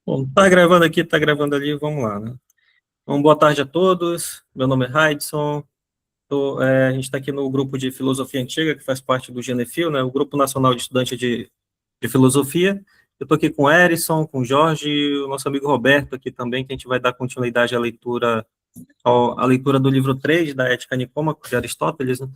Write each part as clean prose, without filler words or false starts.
Bom, tá gravando aqui, tá gravando ali, vamos lá, né? Bom, boa tarde a todos, meu nome é Raidson, a gente está aqui no grupo de Filosofia Antiga, que faz parte do Genefil, né, o Grupo Nacional de Estudantes de Filosofia. Eu estou aqui com o Erison, com o Jorge e o nosso amigo Roberto aqui também, que a gente vai dar continuidade à leitura do livro 3 da Ética Nicômaco, de Aristóteles, né?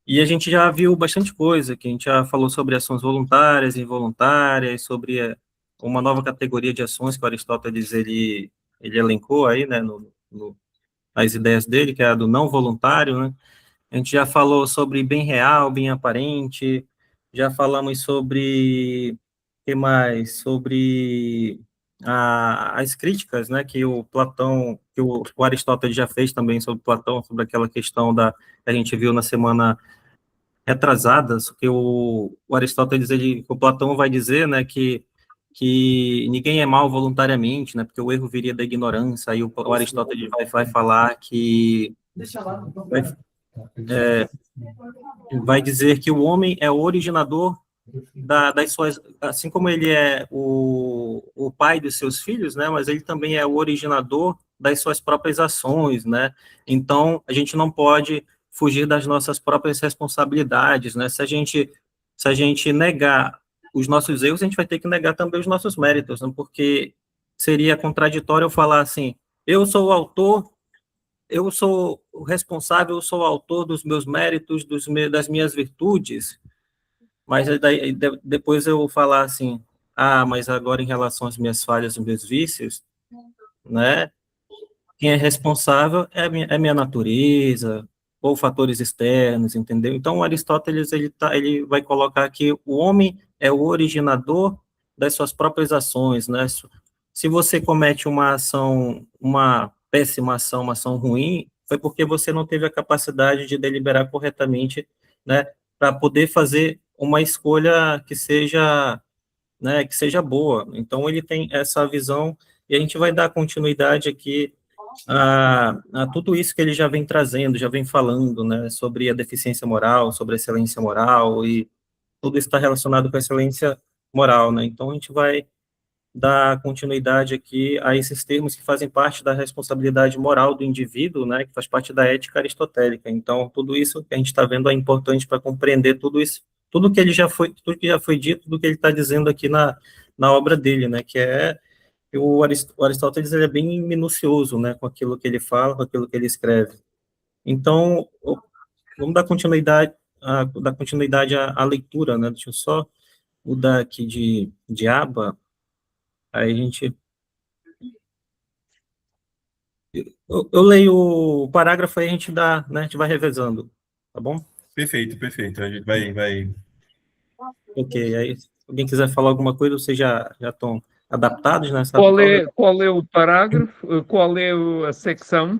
E a gente já viu bastante coisa, que a gente já falou sobre ações voluntárias e involuntárias, sobre uma nova categoria de ações que o Aristóteles ele elencou aí, né, nas ideias dele, que é a do não voluntário, né? A gente já falou sobre bem real, bem aparente, já falamos sobre, o que mais? Sobre as críticas, né, que o Platão, que o Aristóteles já fez também sobre Platão, sobre aquela questão que a gente viu na semana retrasadas, que o Aristóteles, o Platão vai dizer, né, que ninguém é mal voluntariamente, né, porque o erro viria da ignorância, aí o Aristóteles vai falar que vai, vai dizer que o homem é o originador das suas, assim como ele é o pai dos seus filhos, né, mas ele também é o originador das suas próprias ações, né, então a gente não pode fugir das nossas próprias responsabilidades, né, se a gente negar os nossos erros, a gente vai ter que negar também os nossos méritos, né, porque seria contraditório eu falar assim, eu sou o autor, eu sou o responsável, eu sou o autor dos meus méritos, das minhas virtudes, mas daí, depois eu falar assim, mas agora em relação às minhas falhas e meus vícios, né, quem é responsável é minha natureza, ou fatores externos, entendeu? Então, o Aristóteles, ele vai colocar que o homem é o originador das suas próprias ações, né? Se você comete uma ação, uma péssima ação, uma ação ruim, foi porque você não teve a capacidade de deliberar corretamente, né, para poder fazer uma escolha que seja, né, que seja boa. Então, ele tem essa visão, e a gente vai dar continuidade aqui a tudo isso que ele já vem trazendo, já vem falando, né, sobre a deficiência moral, sobre a excelência moral, e tudo isso está relacionado com a excelência moral, né? Então, a gente vai dar continuidade aqui a esses termos que fazem parte da responsabilidade moral do indivíduo, né, que faz parte da ética aristotélica. Então, tudo isso que a gente está vendo é importante para compreender tudo isso, tudo que já foi dito, tudo que ele está dizendo aqui na obra dele, né, que é o Aristóteles, ele é bem minucioso, né, com aquilo que ele fala, com aquilo que ele escreve. Então, vamos dar continuidade à leitura, né? Deixa eu só mudar aqui de aba, aí a gente... Eu leio o parágrafo, aí a gente dá, né, a gente vai revezando, tá bom? Perfeito, perfeito. A gente vai. Ok, aí se alguém quiser falar alguma coisa, vocês já estão adaptados nessa prova? Qual é o parágrafo? Qual é a secção?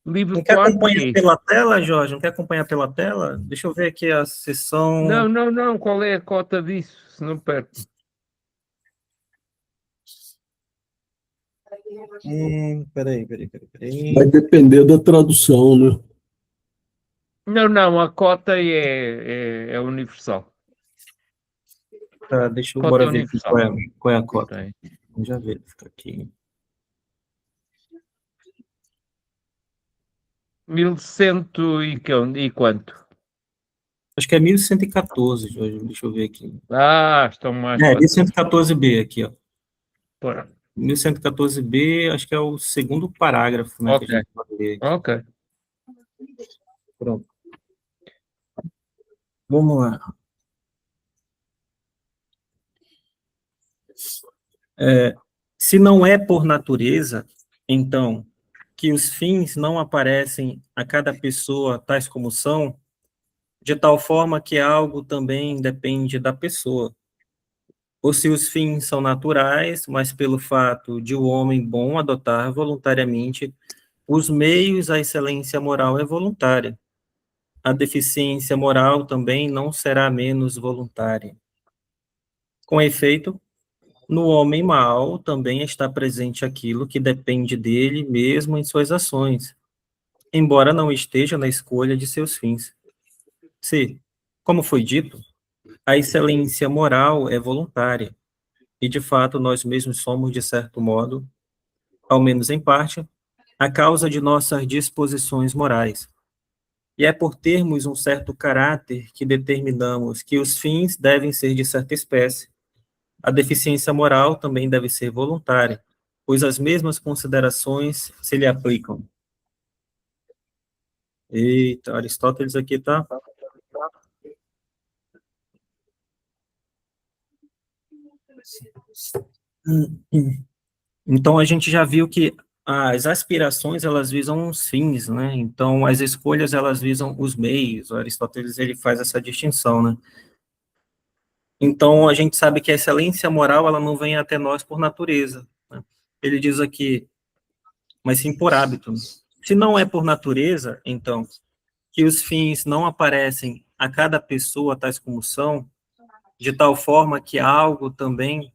Livro Não quer 4 acompanhar quê? pela tela, Jorge? Não quer acompanhar pela tela? Deixa eu ver aqui a sessão... Não. Qual é a cota disso? Se não perco. Peraí. Vai depender da tradução, né? Não, a cota é universal. Tá, deixa eu Cota bora é ver aqui universal. qual é a cota. Tem. Vamos já ver, fica aqui. 1100 e quanto? Acho que é 1114, Jorge, deixa eu ver aqui. Estão mais É, para trás. 1114b aqui, ó. Bora. 1114b, acho que é o segundo parágrafo, né, que a Ok. gente pode ler aqui. Ok. Pronto. Vamos lá. Se não é por natureza, então, que os fins não aparecem a cada pessoa tais como são, de tal forma que algo também depende da pessoa. Ou se os fins são naturais, mas pelo fato de o homem bom adotar voluntariamente os meios, a excelência moral é voluntária. A deficiência moral também não será menos voluntária. Com efeito, no homem mau também está presente aquilo que depende dele mesmo em suas ações, embora não esteja na escolha de seus fins. Se, como foi dito, a excelência moral é voluntária, e de fato nós mesmos somos, de certo modo, ao menos em parte, a causa de nossas disposições morais. E é por termos um certo caráter que determinamos que os fins devem ser de certa espécie. A deficiência moral também deve ser voluntária, pois as mesmas considerações se lhe aplicam. Eita, Aristóteles aqui tá. Então a gente já viu que as aspirações elas visam os fins, né? Então as escolhas elas visam os meios. O Aristóteles ele faz essa distinção, né? Então a gente sabe que a excelência moral ela não vem até nós por natureza, né? Ele diz aqui, mas sim por hábito. Se não é por natureza, então que os fins não aparecem a cada pessoa tais como são, de tal forma que algo também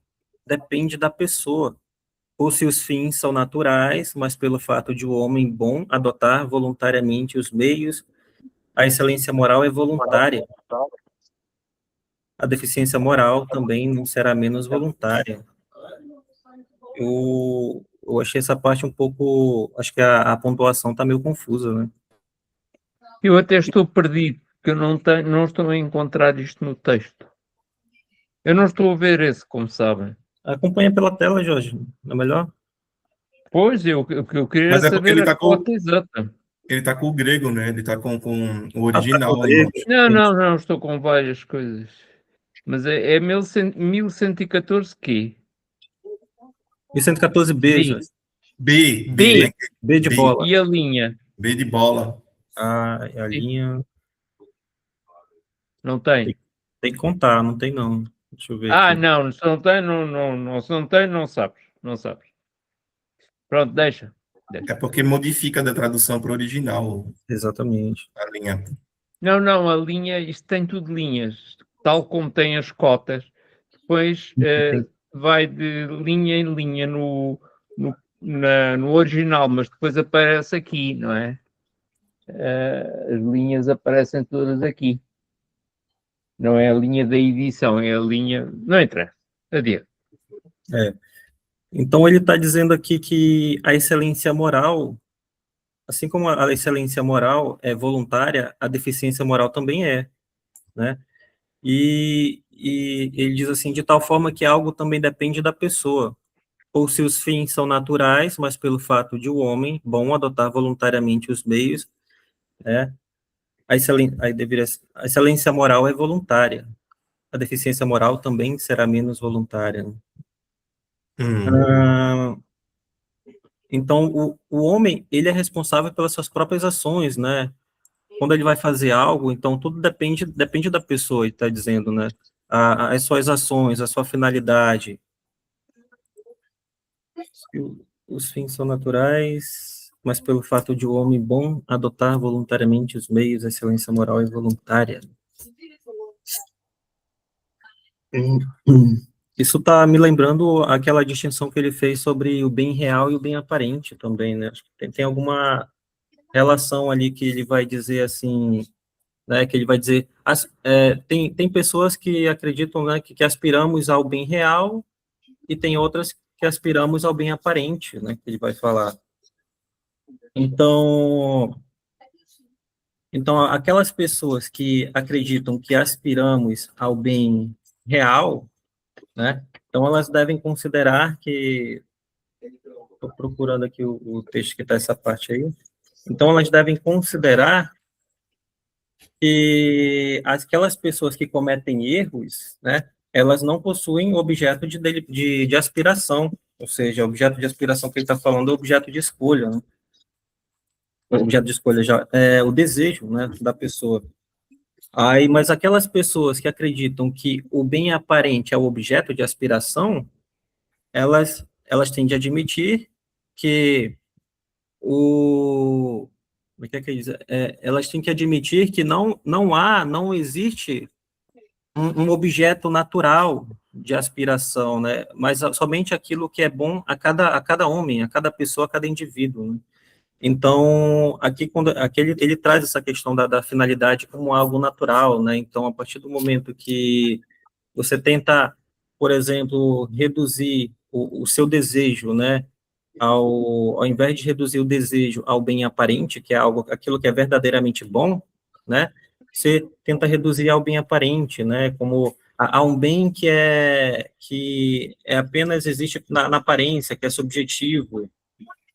depende da pessoa, ou se os fins são naturais, mas pelo fato de o homem bom adotar voluntariamente os meios, a excelência moral é voluntária. A deficiência moral também não será menos voluntária. Eu achei essa parte um pouco, acho que a pontuação está meio confusa, né? Eu até estou perdido, porque eu não estou a encontrar isto no texto. Eu não estou a ver esse, como sabem. Acompanha pela tela, Jorge, é melhor? Pois, o que eu queria Mas é porque saber ele a tá com- cota exata. Ele tá com o grego, né? Ele tá com o Ah, tá, original o aí, grego. ó. Não, estou com várias coisas. Mas é 1114 quê? 1114B, B. Jorge. B, né? B de B. bola. E a linha? B de bola. A linha Não tem? tem que contar, não tem não. Deixa eu ver Ah, aqui. não, se não tem, se não tem, não sabes. Não sabes. Pronto, deixa. É porque modifica da tradução para o original Exatamente. a linha. Não, a linha, isto tem tudo linhas, tal como tem as cotas. Depois vai de linha em linha no original, mas depois aparece aqui, não é? As linhas aparecem todas aqui. Não é a linha da edição, é a linha. Não interessa. Adiante. Então ele está dizendo aqui que a excelência moral, assim como a excelência moral é voluntária, a deficiência moral também é, né? E ele diz assim, de tal forma que algo também depende da pessoa, ou se os fins são naturais, mas pelo fato de o homem, bom, adotar voluntariamente os meios, né? A excelência moral é voluntária. A deficiência moral também será menos voluntária, né? Ah, então, o homem, ele é responsável pelas suas próprias ações, né? Quando ele vai fazer algo, então tudo depende da pessoa, ele está dizendo, né? As suas ações, a sua finalidade. Os fins são naturais, mas pelo fato de o homem bom adotar voluntariamente os meios, a excelência moral é voluntária. Isso está me lembrando aquela distinção que ele fez sobre o bem real e o bem aparente também, né? Acho que tem alguma relação ali que ele vai dizer assim, né? Que ele vai dizer, tem pessoas que acreditam, né, que aspiramos ao bem real e tem outras que aspiramos ao bem aparente, né? Que ele vai falar. Então, aquelas pessoas que acreditam que aspiramos ao bem real, né? Então, elas devem considerar que... Estou procurando aqui o texto que está essa parte aí. Então, elas devem considerar que aquelas pessoas que cometem erros, né? Elas não possuem objeto de aspiração, ou seja, o objeto de aspiração que ele está falando é objeto de escolha, né? O objeto de escolha já é o desejo, né, da pessoa. Aí, mas aquelas pessoas que acreditam que o bem aparente é o objeto de aspiração, elas têm de admitir que como é que diz? Elas têm que admitir que não existe um objeto natural de aspiração, né? Mas somente aquilo que é bom a cada homem, a cada pessoa, a cada indivíduo, né? Então, aqui ele traz essa questão da finalidade como algo natural, né? Então, a partir do momento que você tenta por exemplo, reduzir o seu desejo, né, ao invés de reduzir o desejo ao bem aparente, que é aquilo que é verdadeiramente bom, né, você tenta reduzir ao bem aparente, né, como a um bem que apenas existe na aparência, que é subjetivo,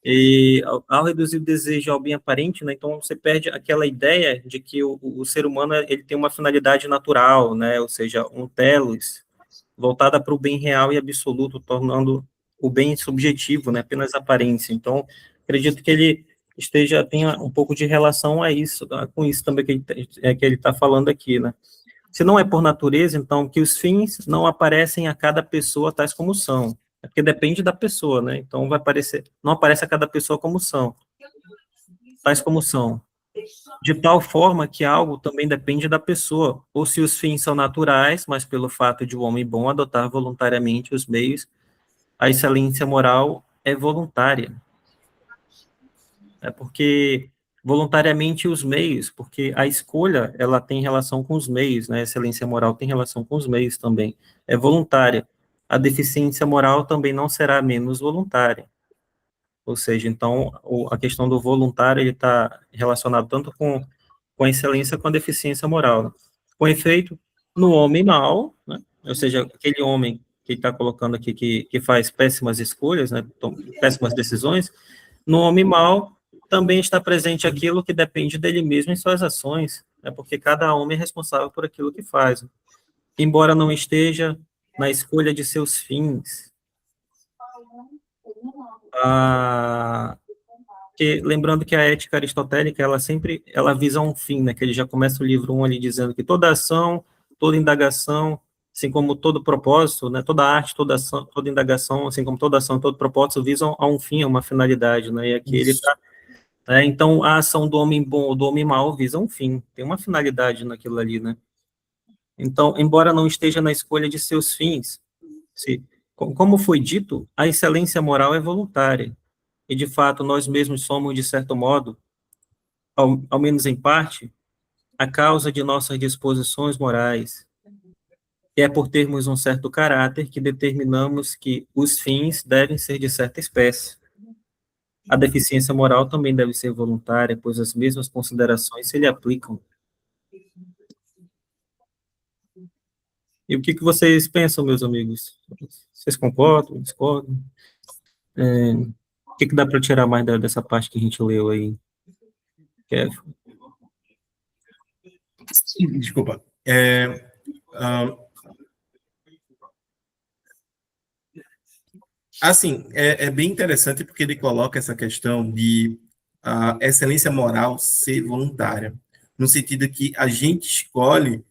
e ao reduzir o desejo ao bem aparente, né, então você perde aquela ideia de que o ser humano ele tem uma finalidade natural, né, ou seja, um telos, voltada para o bem real e absoluto, tornando o bem subjetivo, né, apenas aparência. Então, acredito que ele tenha um pouco de relação a isso, com isso também que ele está falando aqui, né. Se não é por natureza, então, que os fins não aparecem a cada pessoa tais como são, é porque depende da pessoa, né, então não aparece a cada pessoa como são, tais como são, de tal forma que algo também depende da pessoa, ou se os fins são naturais, mas pelo fato de o homem bom adotar voluntariamente os meios, a excelência moral é voluntária. É porque voluntariamente os meios, porque a escolha, ela tem relação com os meios, né? A excelência moral tem relação com os meios também. É voluntária. A deficiência moral também não será menos voluntária. Ou seja, então, a questão do voluntário, ele está relacionado tanto com a excelência com a deficiência moral, né? Com efeito, no homem mau, né? Ou seja, aquele homem que está colocando aqui que faz péssimas escolhas, né? Péssimas decisões, no homem mau também está presente aquilo que depende dele mesmo em suas ações, né? Porque cada homem é responsável por aquilo que faz, né? Embora não esteja na escolha de seus fins. Lembrando que a ética aristotélica, ela visa um fim, né, que ele já começa o livro 1 ali dizendo que toda ação, toda indagação, assim como todo propósito, né, toda arte, toda ação, toda indagação, assim como toda ação, todo propósito, visam a um fim, a uma finalidade, né, e aqui ele está, então a ação do homem bom ou do homem mau visa um fim, tem uma finalidade naquilo ali, né. Então, embora não esteja na escolha de seus fins, como foi dito, a excelência moral é voluntária, e de fato nós mesmos somos, de certo modo, ao menos em parte, a causa de nossas disposições morais. E é por termos um certo caráter que determinamos que os fins devem ser de certa espécie. A deficiência moral também deve ser voluntária, pois as mesmas considerações se lhe aplicam. E o que vocês pensam, meus amigos? Vocês concordam, discordam? O que dá para tirar mais dessa parte que a gente leu aí? Desculpa. Assim, é bem interessante porque ele coloca essa questão de a excelência moral ser voluntária, no sentido que a gente escolhe,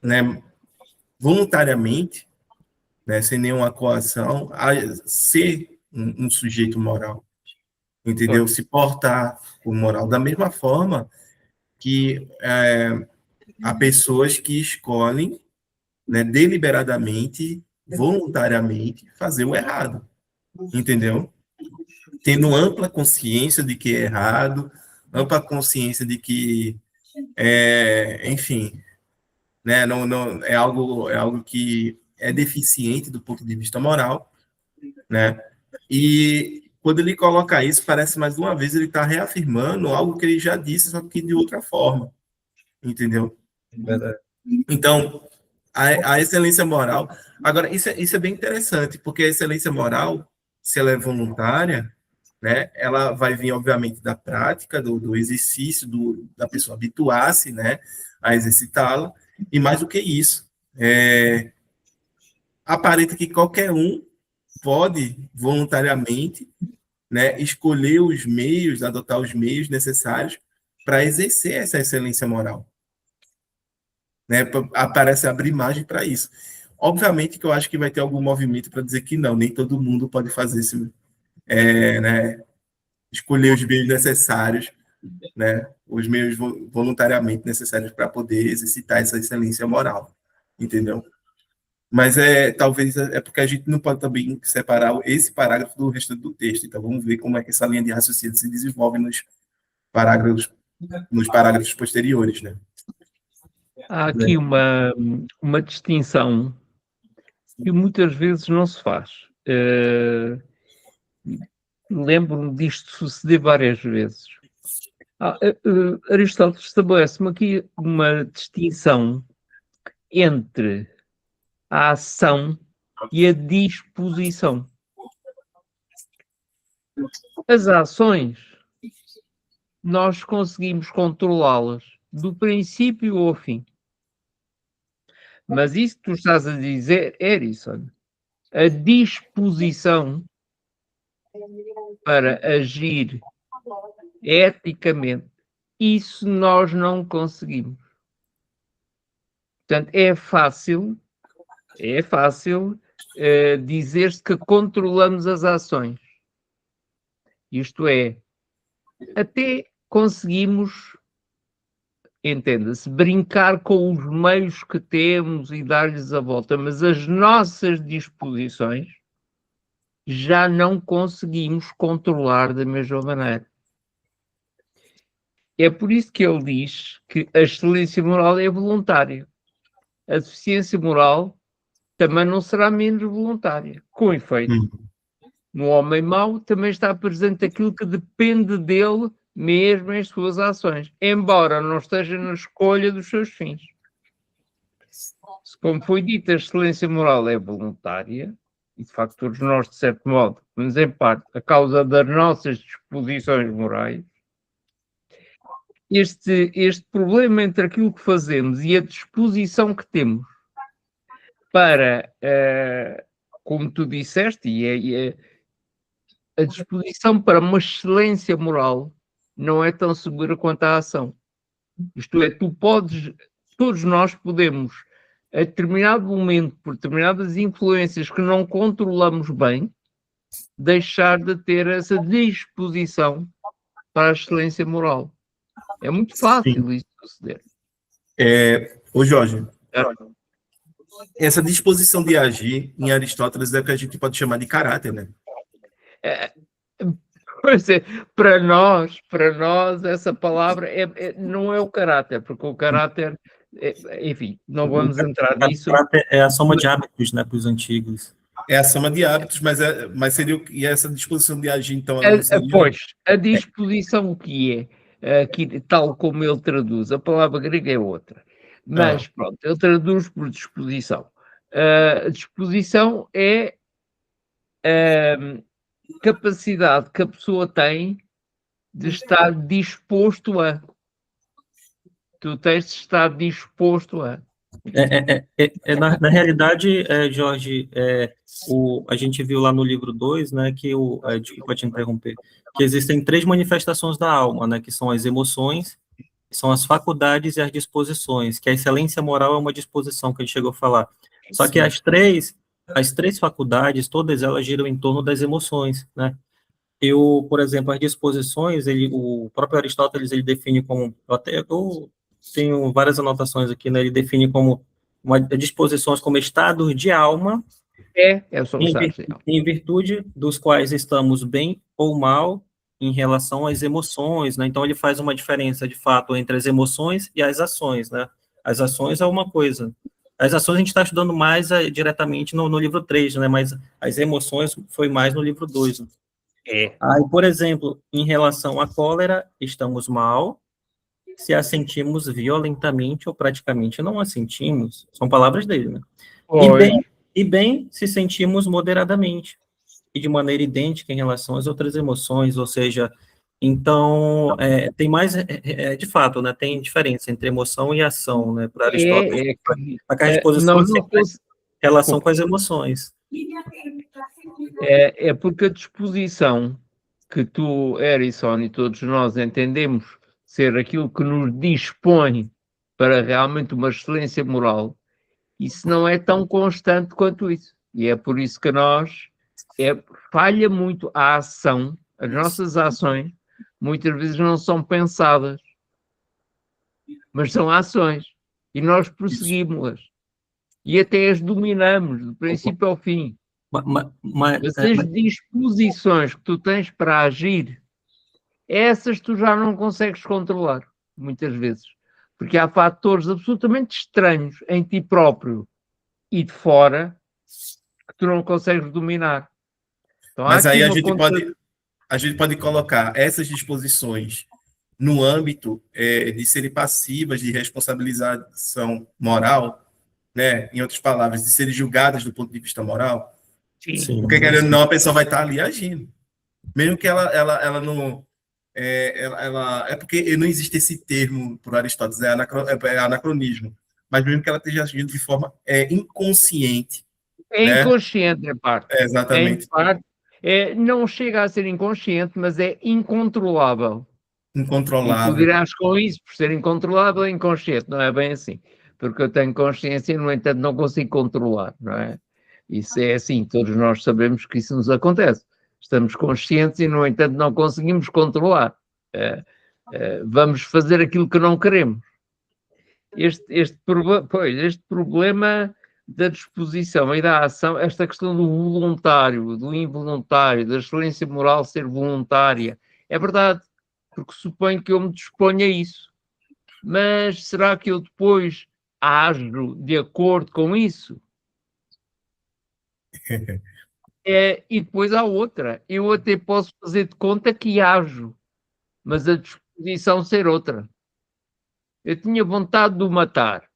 né, voluntariamente, né, sem nenhuma coação, a ser um sujeito moral, entendeu? Se portar com moral. Da mesma forma que há pessoas que escolhem, né, deliberadamente, voluntariamente, fazer o errado, entendeu? Tendo ampla consciência de que é errado, ampla consciência de que, enfim, né, não, é algo que é deficiente do ponto de vista moral, né? E quando ele coloca isso, parece mais uma vez ele está reafirmando algo que ele já disse, só que de outra forma, entendeu? Verdade. Então, a excelência moral... Agora, isso é bem interessante, porque a excelência moral, se ela é voluntária, né, ela vai vir, obviamente, da prática, do exercício, da pessoa habituar-se, né, a exercitá-la, e mais do que isso, aparenta que qualquer um pode, voluntariamente, né, escolher os meios, adotar os meios necessários para exercer essa excelência moral. Né, aparece abrir margem para isso. Obviamente que eu acho que vai ter algum movimento para dizer que não, nem todo mundo pode fazer isso, né, escolher os meios necessários, né, os meios voluntariamente necessários para poder exercitar essa excelência moral, entendeu? Mas talvez é porque a gente não pode também separar esse parágrafo do resto do texto. Então vamos ver como é que essa linha de raciocínio se desenvolve nos parágrafos posteriores, né? Há aqui uma distinção que muitas vezes não se faz. Lembro-me disto suceder várias vezes. Aristóteles estabelece-me aqui uma distinção entre a ação e a disposição. As ações, nós conseguimos controlá-las do princípio ao fim. Mas isso que tu estás a dizer, Erison, a disposição para agir eticamente, isso nós não conseguimos. Portanto, é fácil dizer-se que controlamos as ações. Isto é, até conseguimos, entenda-se, brincar com os meios que temos e dar-lhes a volta, mas as nossas disposições já não conseguimos controlar da mesma maneira. É por isso que ele diz que a excelência moral é voluntária. A deficiência moral também não será menos voluntária. Com efeito, no homem mau também está presente aquilo que depende dele mesmo em suas ações, embora não esteja na escolha dos seus fins. Como foi dito, a excelência moral é voluntária, e de facto todos nós, de certo modo, mas em parte, a causa das nossas disposições morais, este problema entre aquilo que fazemos e a disposição que temos para, como tu disseste, a disposição para uma excelência moral não é tão segura quanto a ação. Isto é, todos nós podemos, a determinado momento, por determinadas influências que não controlamos bem, deixar de ter essa disposição para a excelência moral. É muito fácil isso suceder. Ô Jorge, essa disposição de agir em Aristóteles é o que a gente pode chamar de caráter, né? Pois é, para nós essa palavra não é o caráter, porque o caráter, enfim, não vamos entrar nisso. É a soma de hábitos, né, para os antigos. É a soma de hábitos, mas seria e essa disposição de agir, então, ela não seria... Pois, a disposição o que é, aqui, tal como ele traduz, a palavra grega é outra, mas pronto, ele traduz por disposição. A disposição é capacidade que a pessoa tem de estar disposto a. Tu tens de estar disposto a. Na realidade, Jorge, a gente viu lá no livro 2, né, que desculpa te interromper, que existem 3 manifestações da alma, né, que são as emoções, são as faculdades e as disposições, que a excelência moral é uma disposição que a gente chegou a falar. Só que as três faculdades, todas elas giram em torno das emoções, né? Por exemplo, as disposições, o próprio Aristóteles, ele define como, eu tenho várias anotações aqui, né? Ele define como disposições como estados de alma, em virtude dos quais estamos bem ou mal em relação às emoções, né? Então ele faz uma diferença, de fato, entre as emoções e as ações, né? As ações é uma coisa. As ações a gente está estudando mais diretamente no livro 3, né? Mas as emoções foi mais no livro 2. Né? Aí, por exemplo, em relação à cólera, estamos mal se a sentimos violentamente ou praticamente não a sentimos. São palavras dele, né? E bem se sentimos moderadamente e de maneira idêntica em relação às outras emoções, ou seja, então, tem mais, de fato, né, tem diferença entre emoção e ação, né, para Aristóteles, a disposição relação com as emoções. É porque a disposição que tu, Erison, e todos nós entendemos ser aquilo que nos dispõe para realmente uma excelência moral, isso não é tão constante quanto isso. E é por isso que falha muito a ação, as nossas ações, muitas vezes não são pensadas, mas são ações. E nós prosseguimos-las. E até as dominamos, do princípio ao fim. Mas as disposições que tu tens para agir, essas tu já não consegues controlar, muitas vezes. Porque há fatores absolutamente estranhos em ti próprio e de fora que tu não consegues dominar. Então, há Mas aqui aí uma a gente pode colocar essas disposições no âmbito de serem passivas de responsabilização moral, né? Em outras palavras, de serem julgadas do ponto de vista moral, Sim, porque querendo ou não, a pessoa vai estar ali agindo. Mesmo que ela não. É porque não existe esse termo por Aristóteles, é anacronismo. Mas mesmo que ela esteja agindo de forma inconsciente, É né? inconsciente, em parte. Em Exatamente. parte, não chega a ser inconsciente, mas é incontrolável. E tu Incontrolável. dirás com isso, por ser incontrolável, é inconsciente. Não é bem assim. Porque eu tenho consciência e, no entanto, não consigo controlar, não é? Isso é assim, todos nós sabemos que isso nos acontece. Estamos conscientes e, no entanto, não conseguimos controlar. Vamos fazer aquilo que não queremos. Este problema da disposição e da ação, esta questão do voluntário, do involuntário, da excelência moral ser voluntária, é verdade, porque suponho que eu me disponho a isso. Mas será que eu depois ajo de acordo com isso? E depois há outra. Eu até posso fazer de conta que ajo, mas a disposição ser outra. Eu tinha vontade de o matar.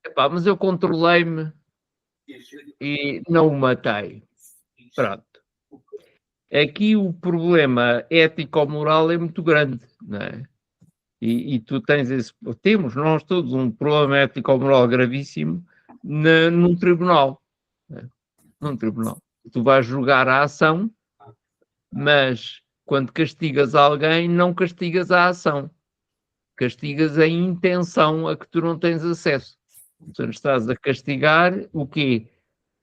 Epá, mas eu controlei-me e não o matei. Pronto. Aqui o problema ético-moral é muito grande, não é? E tu temos nós todos um problema ético-moral gravíssimo num tribunal. Né? Num tribunal. Tu vais julgar a ação, mas quando castigas alguém, não castigas a ação. Castigas a intenção a que tu não tens acesso. Portanto, estás a castigar o quê?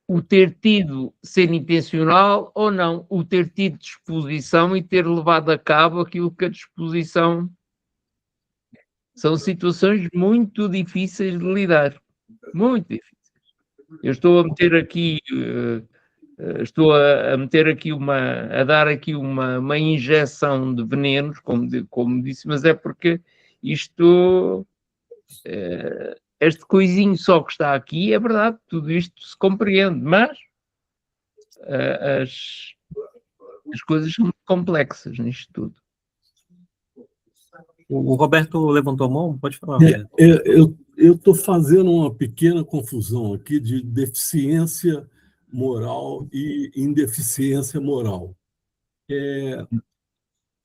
O ter tido ser intencional ou não, o ter tido disposição e ter levado a cabo aquilo que a disposição. São situações muito difíceis de lidar. Muito difíceis. Eu estou a meter aqui, a dar aqui uma injeção de venenos, como disse, mas é porque isto, este coisinho só que está aqui, é verdade, tudo isto se compreende, mas as coisas são muito complexas nisto tudo. O Roberto levantou a mão, pode falar. Eu estou fazendo uma pequena confusão aqui de deficiência moral e indeficiência moral.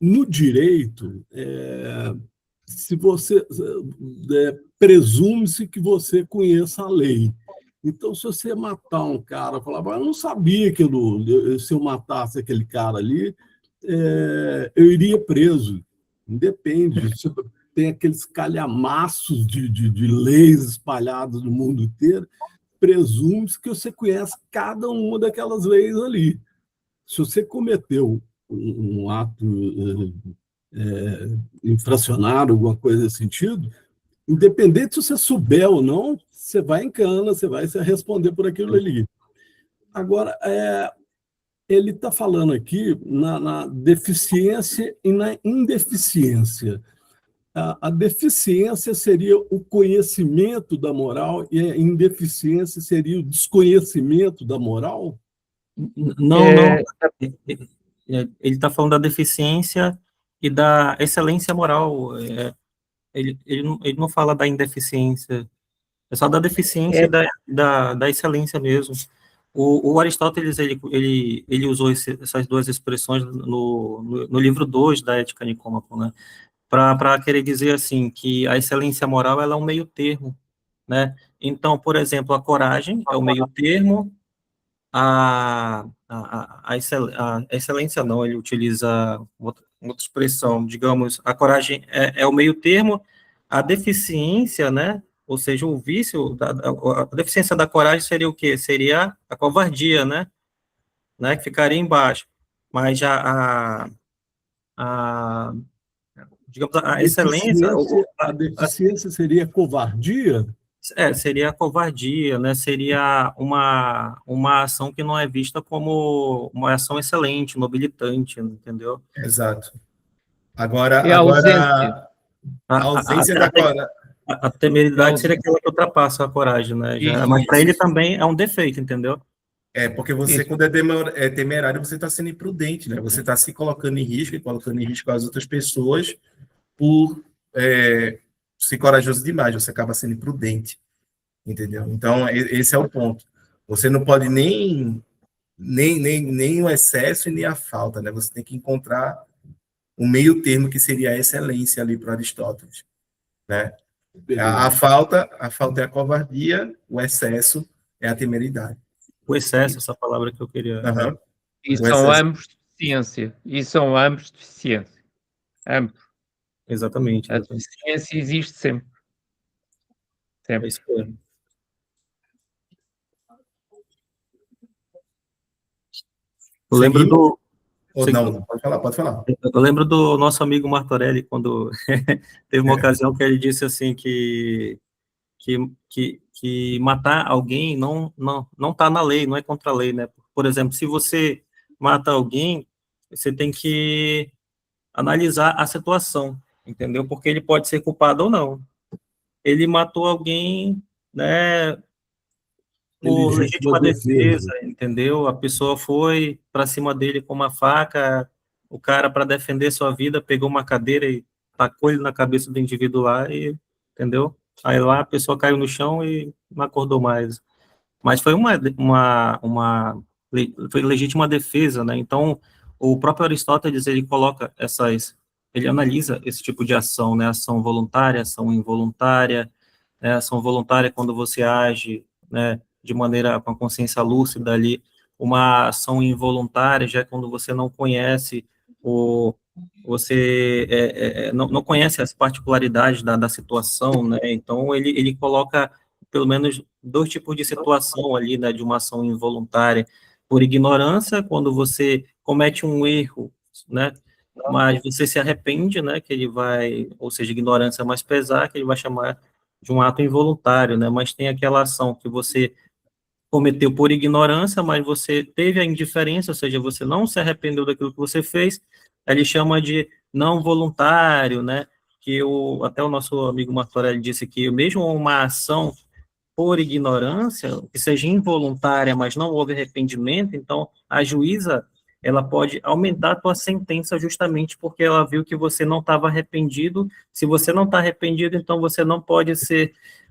No direito, se você presume-se que você conheça a lei. Então, se você matar um cara, falar, eu não sabia que se eu matasse aquele cara ali, eu iria preso. Depende. Tem aqueles calhamaços de leis espalhados no mundo inteiro. Presume-se que você conhece cada uma daquelas leis ali. Se você cometeu um ato infracionário, alguma coisa nesse sentido, independente se você souber ou não, você vai em cana, você vai se responder por aquilo ali. Agora, ele está falando aqui na deficiência e na indeficiência. A deficiência seria o conhecimento da moral e a indeficiência seria o desconhecimento da moral? Não. Ele está falando da deficiência e da excelência moral. Ele não fala da indeficiência, é só da deficiência e da excelência mesmo. O Aristóteles, ele usou essas duas expressões no livro 2 da Ética Nicômaco, né? Para querer dizer assim, que a excelência moral ela é um meio termo, né? Então, por exemplo, a coragem é o meio termo, a excelência não, ele utiliza outra expressão, digamos, a coragem é o meio termo, a deficiência, né? Ou seja, o vício, a deficiência da coragem seria o quê? Seria a covardia, né? Que ficaria embaixo. Mas digamos, a excelência... A deficiência seria covardia? Seria a covardia, né? Seria uma ação que não é vista como uma ação excelente, nobilitante, entendeu? Exato. Agora, É a ausência. a ausência da coragem. A temeridade seria aquela que ultrapassa a coragem, né? Mas para ele também é um defeito, entendeu? Porque você, quando é temerário, você está sendo imprudente, né? Você está se colocando em risco e colocando em risco as outras pessoas por ser corajoso demais. Você acaba sendo imprudente, entendeu? Então, esse é o ponto. Você não pode nem o excesso e nem a falta, né? Você tem que encontrar um meio termo que seria a excelência ali para Aristóteles, né? A falta é a covardia, o excesso é a temeridade. O excesso, essa palavra que eu queria. Uhum. E são ambos deficiência. Ambos. Exatamente. A deficiência existe sempre. É isso mesmo. Eu lembro do... Não, pode falar. Eu lembro do nosso amigo Martorelli, quando teve uma ocasião que ele disse assim que matar alguém não está na lei, não é contra a lei, né? Por exemplo, se você mata alguém, você tem que analisar a situação, entendeu? Porque ele pode ser culpado ou não. Ele matou alguém, né, por legítima defesa, entendeu? A pessoa foi para cima dele com uma faca, o cara, para defender sua vida, pegou uma cadeira e tacou ele na cabeça do indivíduo lá, e, entendeu? Aí lá a pessoa caiu no chão e não acordou mais. Mas foi foi legítima defesa, né? Então, o próprio Aristóteles, ele coloca ele analisa esse tipo de ação, né? Ação voluntária, ação involuntária, né? Ação voluntária quando você age, né, de maneira com a consciência lúcida ali. Uma ação involuntária já é quando você não conhece você não conhece as particularidades da situação, né? Então ele coloca pelo menos dois tipos de situação ali, né, de uma ação involuntária, por ignorância, quando você comete um erro, né, mas você se arrepende, né, que ele vai, ou seja, ignorância mais pesar, que ele vai chamar de um ato involuntário, né, mas tem aquela ação que você cometeu por ignorância, mas você teve a indiferença, ou seja, você não se arrependeu daquilo que você fez, ele chama de não voluntário, né, que até o nosso amigo Martorelli disse que mesmo uma ação por ignorância, que seja involuntária, mas não houve arrependimento, então a juíza, ela pode aumentar a tua sentença justamente porque ela viu que você não estava arrependido. Se você não está arrependido, então você não pode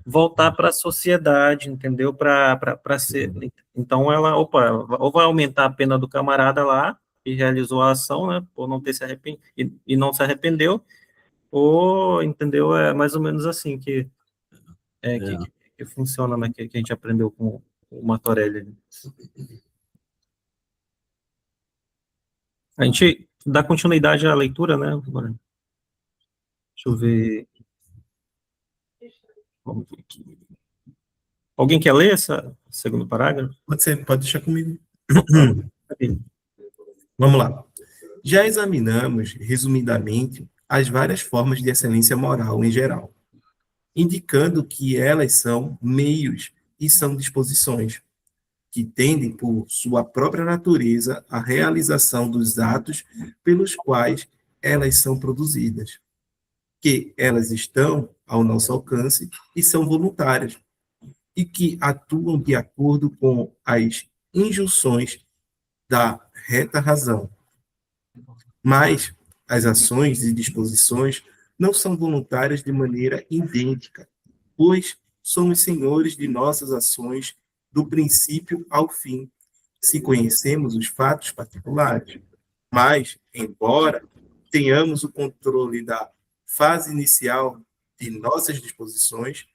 voltar para a sociedade, entendeu? Para ser. Então ela, ou vai aumentar a pena do camarada lá que realizou a ação, né, por não ter se arrependido e não se arrependeu, ou, entendeu? É mais ou menos assim que funciona, né, que a gente aprendeu com o Martorelli. A gente dá continuidade à leitura, né? Agora, deixa eu ver. Vamos ver aqui. Alguém quer ler esse segundo parágrafo? Pode ser, pode deixar comigo. Vamos lá. Já examinamos, resumidamente, as várias formas de excelência moral em geral, indicando que elas são meios e são disposições, que tendem, por sua própria natureza, à realização dos atos pelos quais elas são produzidas, que elas estão ao nosso alcance e são voluntárias, e que atuam de acordo com as injunções da reta razão. Mas as ações e disposições não são voluntárias de maneira idêntica, pois somos senhores de nossas ações do princípio ao fim, se conhecemos os fatos particulares. Mas, embora tenhamos o controle da fase inicial de nossas disposições,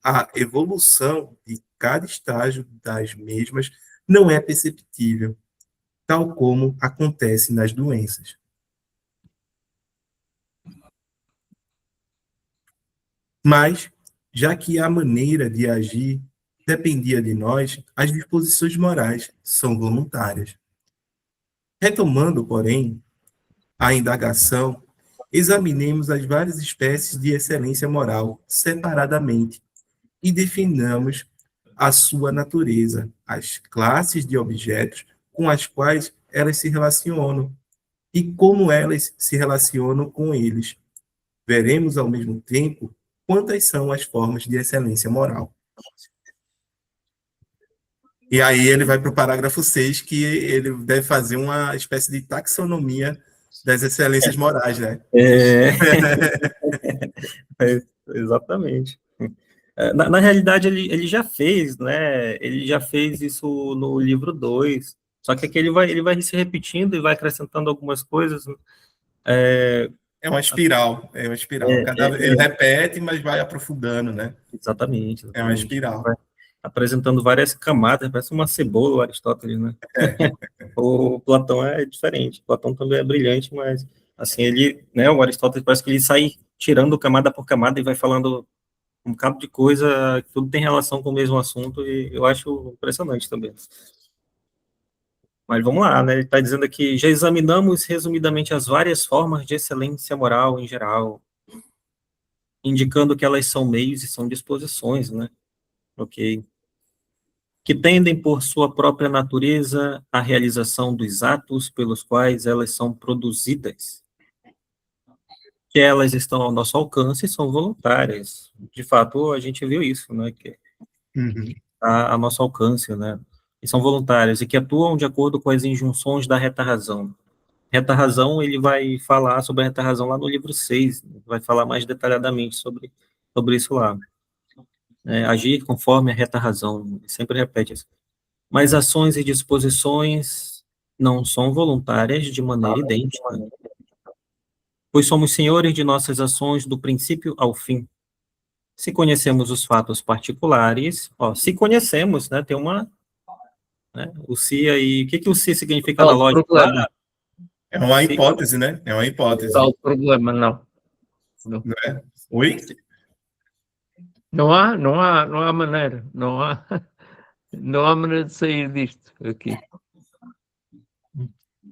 a evolução de cada estágio das mesmas não é perceptível, tal como acontece nas doenças. Mas, já que a maneira de agir dependia de nós, as disposições morais são voluntárias. Retomando, porém, a indagação, examinemos as várias espécies de excelência moral separadamente e definamos a sua natureza, as classes de objetos com as quais elas se relacionam e como elas se relacionam com eles. Veremos, ao mesmo tempo, quantas são as formas de excelência moral. E aí ele vai para o parágrafo 6, que ele deve fazer uma espécie de taxonomia das excelências morais, né? Exatamente. Na realidade, ele já fez, né? Ele já fez isso no livro 2, só que aqui ele vai se repetindo e vai acrescentando algumas coisas. É uma espiral, ele repete, mas vai aprofundando, né? Exatamente. É uma espiral. Vai apresentando várias camadas, parece uma cebola, o Aristóteles, né? O Platão é diferente, o Platão também é brilhante, mas, assim, ele, né, o Aristóteles parece que ele sai tirando camada por camada e vai falando um bocado de coisa, tudo tem relação com o mesmo assunto, e eu acho impressionante também. Mas vamos lá, né? Ele está dizendo aqui, já examinamos resumidamente as várias formas de excelência moral em geral, indicando que elas são meios e são disposições, né? Ok. Que tendem por sua própria natureza à realização dos atos pelos quais elas são produzidas. Que elas estão ao nosso alcance e são voluntárias. De fato, a gente viu isso, né? Que a nosso alcance, né? E são voluntárias, e que atuam de acordo com as injunções da reta razão. Reta razão, ele vai falar sobre a reta razão lá no livro 6, vai falar mais detalhadamente sobre isso lá. Agir conforme a reta razão, sempre repete isso. Mas ações e disposições não são voluntárias de maneira idêntica, pois somos senhores de nossas ações do princípio ao fim. Se conhecemos os fatos particulares, se conhecemos, né, tem uma, né, o se aí, o que o se significa na lógica? É uma hipótese, né? É uma hipótese. Tal problema, não. Não é? Oi? Não há maneira, não há maneira de sair disto aqui.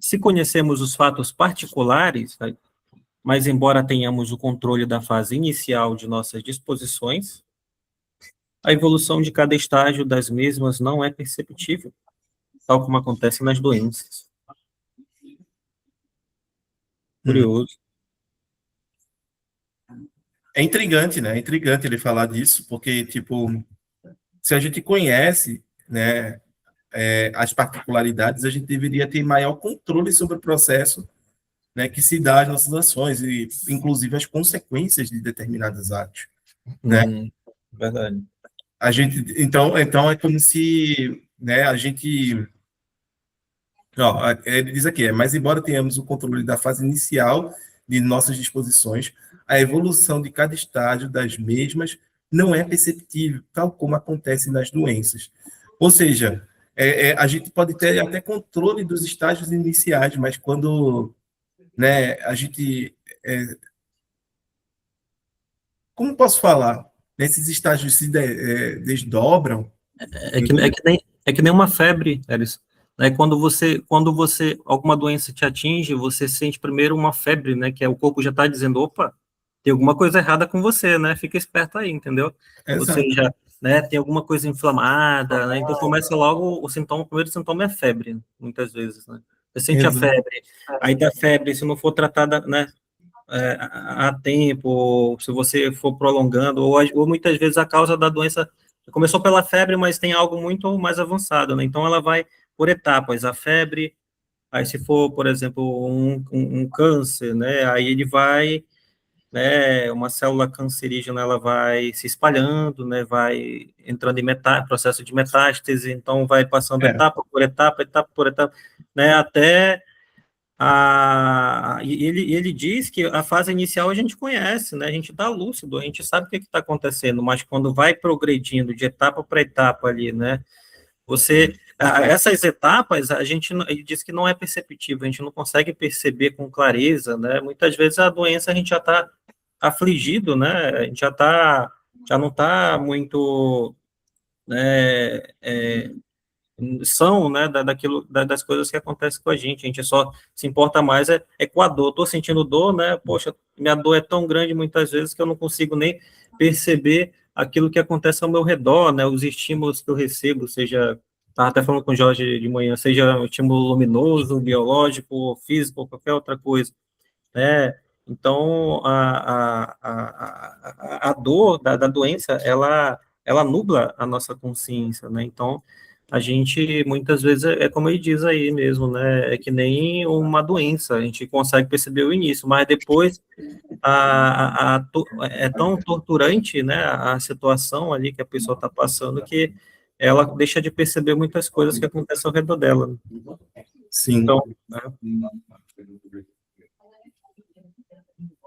Se conhecemos os fatos particulares, né, mas embora tenhamos o controle da fase inicial de nossas disposições, a evolução de cada estágio das mesmas não é perceptível, tal como acontece nas doenças. Curioso. É intrigante, né? É intrigante ele falar disso, porque, tipo, se a gente conhece, né, as particularidades, a gente deveria ter maior controle sobre o processo, né, que se dá às nossas ações, e inclusive as consequências de determinados atos, né? Verdade. A gente, então é como se, né, a gente... ele diz aqui, mas embora tenhamos o controle da fase inicial de nossas disposições, a evolução de cada estágio das mesmas não é perceptível, tal como acontece nas doenças. Ou seja, a gente pode ter até controle dos estágios iniciais, mas quando, né, a gente... como posso falar? Esses estágios se desdobram. É que nem uma febre, Elis. Né? Quando você, alguma doença te atinge, você sente primeiro uma febre, né? Que é o corpo já está dizendo, opa, tem alguma coisa errada com você, né? Fica esperto aí, entendeu? Exato. Você já, né, tem alguma coisa inflamada, né? Então começa logo o primeiro sintoma é a febre, muitas vezes, né? Você sente a febre, aí da febre, se não for tratada, né, a tempo, se você for prolongando, ou muitas vezes a causa da doença começou pela febre, mas tem algo muito mais avançado, né? Então ela vai por etapas, a febre, aí se for, por exemplo, um câncer, né? Aí ele vai, né? Uma célula cancerígena, ela vai se espalhando, né? Vai entrando em processo de metástase, então vai passando etapa por etapa, né? Até ele diz que a fase inicial a gente conhece, né? A gente está lúcido, a gente sabe o que está acontecendo, mas quando vai progredindo de etapa para etapa ali, né? Essas etapas, ele diz que não é perceptível, a gente não consegue perceber com clareza, né? Muitas vezes a doença a gente já está afligido, né? A gente já não está muito, né? São, né, das coisas que acontecem com a gente só se importa mais com a dor. Estou sentindo dor, né, poxa, minha dor é tão grande muitas vezes que eu não consigo nem perceber aquilo que acontece ao meu redor, né, os estímulos que eu recebo, seja, estava até falando com o Jorge de manhã, seja um estímulo luminoso, biológico, físico, ou qualquer outra coisa, né, Então, a dor da doença, ela nubla a nossa consciência, né? Então, a gente, muitas vezes, é como ele diz aí mesmo, né? É que nem uma doença, a gente consegue perceber o início, mas depois é tão torturante, né, a situação ali que a pessoa está passando, que ela deixa de perceber muitas coisas que acontecem ao redor dela. Sim. Então, né?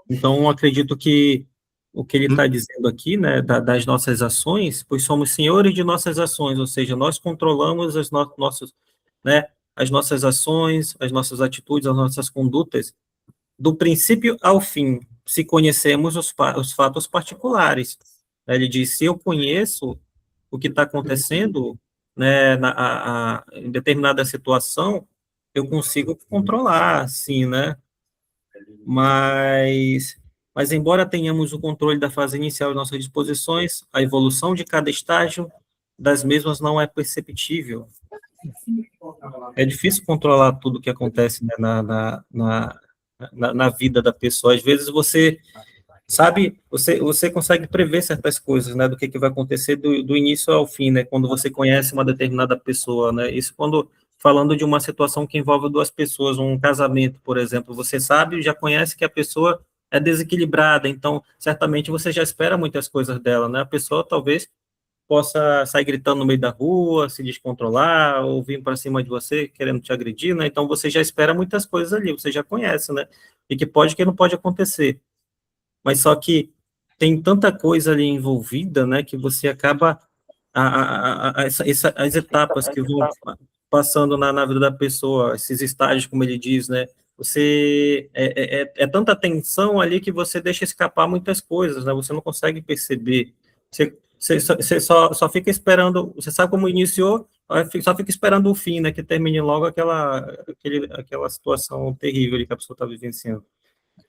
Então, acredito que o que ele está dizendo aqui, né, das nossas ações, pois somos senhores de nossas ações, ou seja, nós controlamos né, as nossas ações, as nossas atitudes, as nossas condutas, do princípio ao fim, se conhecemos os fatos particulares. Ele diz, se eu conheço o que está acontecendo, né, em determinada situação, eu consigo controlar, sim, né? Mas embora tenhamos o controle da fase inicial de nossas disposições, a evolução de cada estágio das mesmas não é perceptível. É difícil controlar tudo o que acontece, né, na vida da pessoa. Às vezes você sabe, você consegue prever certas coisas, né, do que vai acontecer do início ao fim, né, quando você conhece uma determinada pessoa, né, isso quando, falando de uma situação que envolve duas pessoas, um casamento, por exemplo, você sabe, já conhece que a pessoa é desequilibrada, então, certamente você já espera muitas coisas dela, né, a pessoa talvez possa sair gritando no meio da rua, se descontrolar, ou vir para cima de você querendo te agredir, né, então você já espera muitas coisas ali, você já conhece, né, e que não pode acontecer. Mas só que tem tanta coisa ali envolvida, né, que você acaba, as etapas que vão passando na vida da pessoa, esses estágios, como ele diz, né, é tanta tensão ali que você deixa escapar muitas coisas, né, você não consegue perceber, você só fica esperando, você sabe como iniciou, só fica esperando o fim, né, que termine logo aquela situação terrível ali que a pessoa está vivenciando.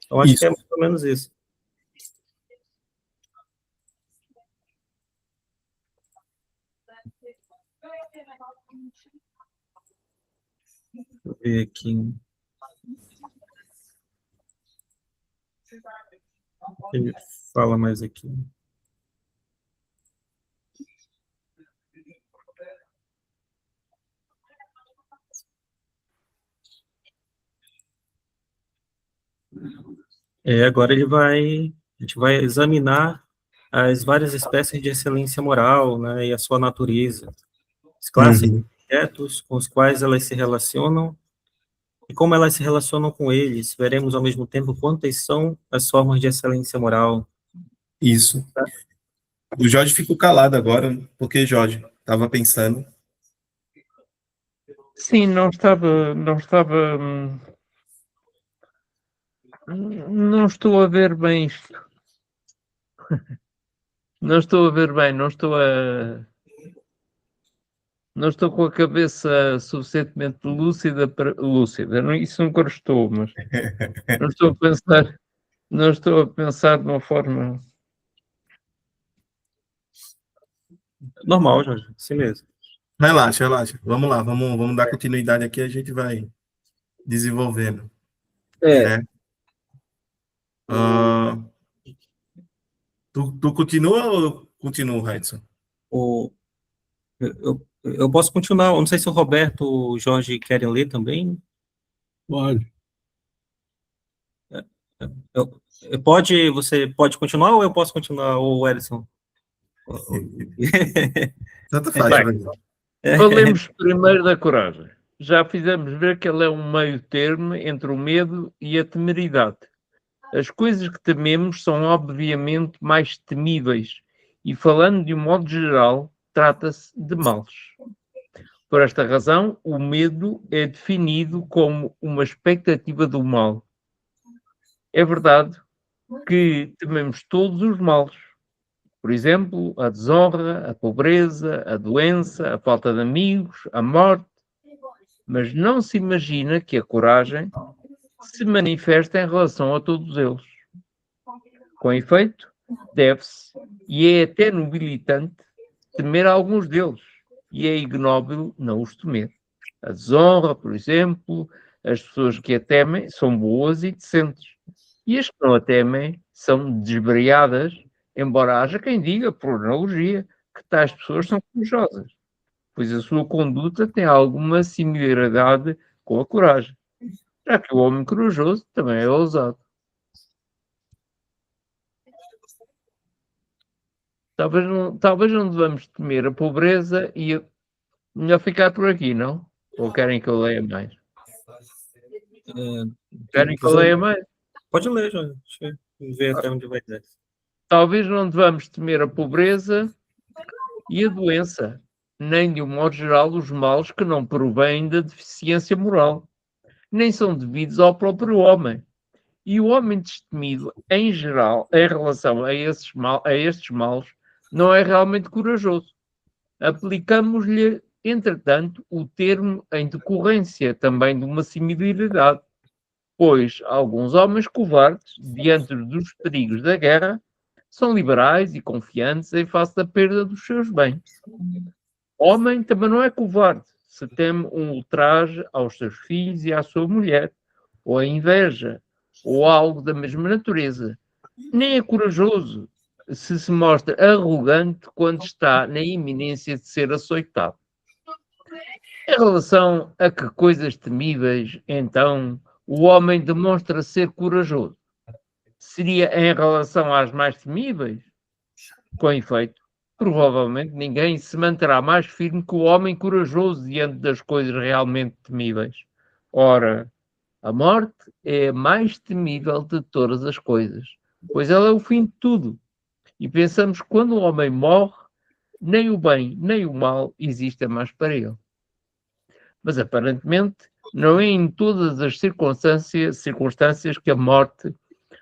Então, acho que é mais ou menos isso. Deixa eu ver aqui. Ele fala mais aqui. Agora a gente vai examinar as várias espécies de excelência moral, né, e a sua natureza, as classes de objetos com os quais elas se relacionam e como elas se relacionam com eles. Veremos ao mesmo tempo quantas são as formas de excelência moral. Isso. O Jorge ficou calado agora, porque Jorge estava pensando. Sim, não estava, não estou a ver bem isto. Não estou a ver bem, não estou com a cabeça suficientemente lúcida isso nunca estou, mas não estou a pensar de uma forma... Normal, Jorge, assim mesmo. Relaxa. Vamos lá, vamos dar continuidade aqui, a gente vai desenvolvendo. Tu continua ou continua, Raidson? Eu posso continuar, eu não sei se o Roberto ou o Jorge querem ler também. Pode. Você pode continuar ou eu posso continuar, ou Edson? Tanto faz. Falemos primeiro da coragem. Já fizemos ver que ela é um meio termo entre o medo e a temeridade. As coisas que tememos são obviamente mais temíveis e, falando de um modo geral, trata-se de males. Por esta razão, o medo é definido como uma expectativa do mal. É verdade que tememos todos os males. Por exemplo, a desonra, a pobreza, a doença, a falta de amigos, a morte. Mas não se imagina que a coragem se manifesta em relação a todos eles. Com efeito, deve-se, e é até nobilitante, temer alguns deles, e é ignóbil não os temer. A desonra, por exemplo, as pessoas que a temem são boas e decentes. E as que não a temem são desvariadas, embora haja quem diga, por analogia, que tais pessoas são corajosas, pois a sua conduta tem alguma similaridade com a coragem, já que o homem corajoso também é ousado. Talvez não devamos temer a pobreza e melhor ficar por aqui, não? Ou querem que eu leia mais? Querem que eu leia mais? Pode ler, João. Deixa eu ver até onde vai dar. Talvez não devamos temer a pobreza e a doença, nem de um modo geral os males que não provêm da deficiência moral, nem são devidos ao próprio homem. E o homem destemido, em geral, em relação a estes males, não é realmente corajoso. Aplicamos-lhe, entretanto, o termo em decorrência também de uma similaridade, pois alguns homens covardes, diante dos perigos da guerra, são liberais e confiantes em face da perda dos seus bens. Homem também não é covarde se teme um ultraje aos seus filhos e à sua mulher, ou a inveja, ou algo da mesma natureza. Nem é corajoso se mostra arrogante quando está na iminência de ser açoitado. Em relação a que coisas temíveis, então, o homem demonstra ser corajoso? Seria em relação às mais temíveis? Com efeito, provavelmente ninguém se manterá mais firme que o homem corajoso diante das coisas realmente temíveis. Ora, a morte é a mais temível de todas as coisas, pois ela é o fim de tudo. E pensamos que quando o homem morre, nem o bem nem o mal existem mais para ele. Mas aparentemente não é em todas as circunstâncias que a morte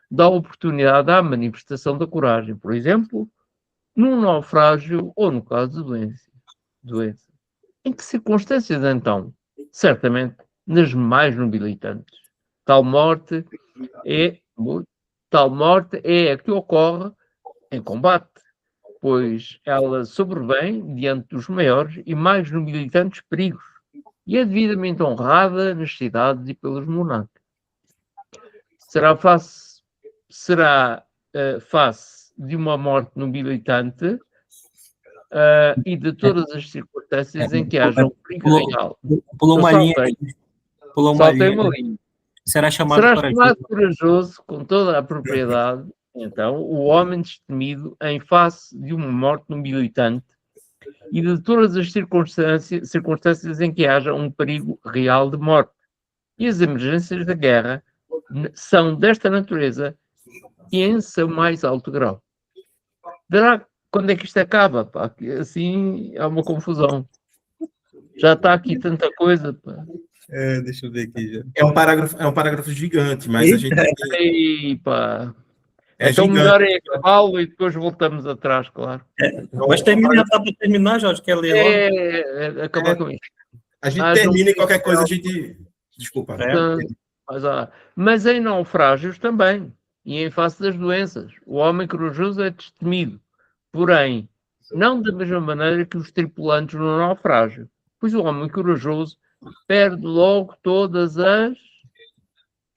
dá oportunidade à manifestação da coragem. Por exemplo, num naufrágio ou no caso de doença. Em que circunstâncias, então? Certamente nas mais nobilitantes. Tal morte é a que ocorre em combate, pois ela sobrevém diante dos maiores e mais nobilitantes perigos e é devidamente honrada nas cidades e pelos monarcas. Será face de uma morte nobilitante e de todas as circunstâncias em que haja um perigo real. Pulou uma linha. Saltei uma linha. Será chamado corajoso com toda a propriedade, então, o homem destemido em face de uma morte nobilitante e de todas as circunstâncias em que haja um perigo real de morte. E as emergências da guerra são desta natureza e em seu mais alto grau. Verá quando é que isto acaba, pá? Assim há uma confusão. Já está aqui tanta coisa, pá. Deixa eu ver aqui. Já. É um parágrafo gigante, mas a gente... Epa. Então melhor é acabá-lo e depois voltamos atrás, claro. Mas termina, dá para terminar, Jorge? Quer ler logo? Acabar com isso. A gente termina e qualquer coisa a gente... Desculpa. Mas em naufrágios também, e em face das doenças. O homem corajoso é destemido, porém, não da mesma maneira que os tripulantes no naufrágio, pois o homem corajoso perde logo todas as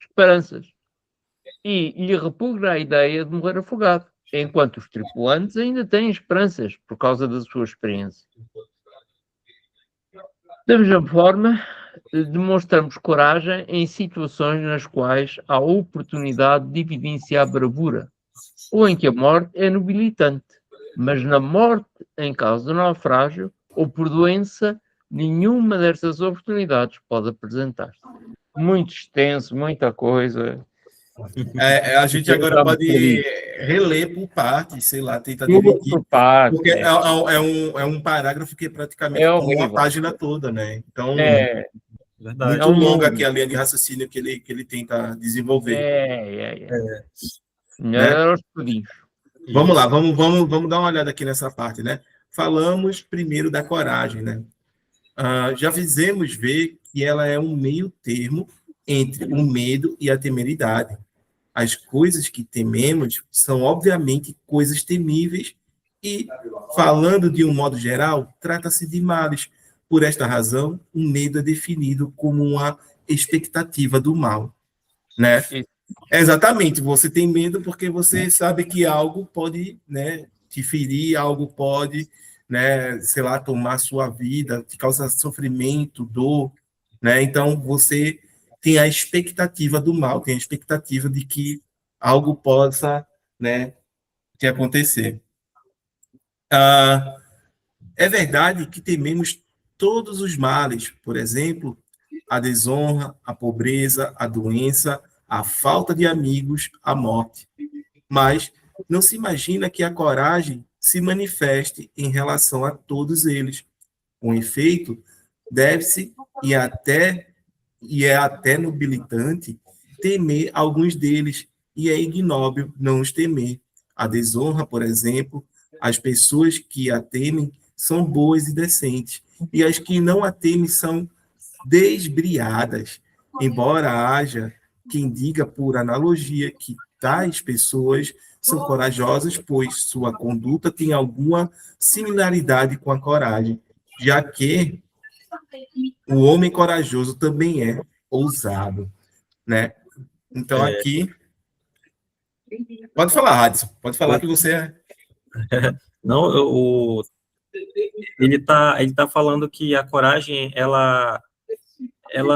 esperanças e lhe repugna a ideia de morrer afogado, enquanto os tripulantes ainda têm esperanças por causa da sua experiência. Da mesma forma, demonstramos coragem em situações nas quais há oportunidade de evidenciar bravura, ou em que a morte é nobilitante, mas na morte em caso de naufrágio ou por doença, nenhuma dessas oportunidades pode apresentar-se. Muito extenso, muita coisa. A gente agora pode reler por partes, sei lá, tentar dividir. Por parte, porque é um parágrafo que praticamente tem uma página toda, né? Então, muito longa aqui a linha de raciocínio que ele tenta desenvolver. Melhor aos purinhos. Vamos lá, vamos dar uma olhada aqui nessa parte, né? Falamos primeiro da coragem, né? Já fizemos ver que ela é um meio termo entre o medo e a temeridade. As coisas que tememos são, obviamente, coisas temíveis e, falando de um modo geral, trata-se de males. Por esta razão, o medo é definido como uma expectativa do mal, né? Exatamente, você tem medo porque você sabe que algo pode, né, te ferir, algo pode, né, sei lá, tomar sua vida, te causar sofrimento, dor, né? Então você tem a expectativa do mal, tem a expectativa de que algo possa, né, te acontecer. Ah, é verdade que tememos todos os males, por exemplo, a desonra, a pobreza, a doença, a falta de amigos, a morte. Mas não se imagina que a coragem se manifeste em relação a todos eles. Com efeito, deve-se e é até nobilitante temer alguns deles, e é ignóbil não os temer. A desonra, por exemplo, as pessoas que a temem são boas e decentes, e as que não a temem são desbriadas, embora haja quem diga por analogia que tais pessoas são corajosas, pois sua conduta tem alguma similaridade com a coragem, já que o homem corajoso também é ousado, né? Então aqui pode falar, Adson, pode falar que você é. Não, ele tá falando que a coragem, ela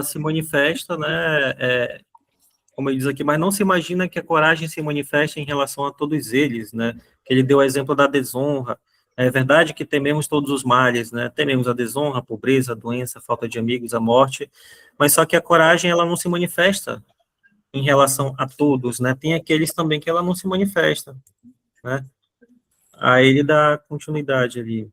se manifesta, né, como ele diz aqui, mas não se imagina que a coragem se manifesta em relação a todos eles, né, que ele deu o exemplo da desonra. É verdade que tememos todos os males, né, tememos a desonra, a pobreza, a doença, a falta de amigos, a morte, mas só que a coragem, ela não se manifesta em relação a todos, né, tem aqueles também que ela não se manifesta, né. Aí ele dá continuidade ali.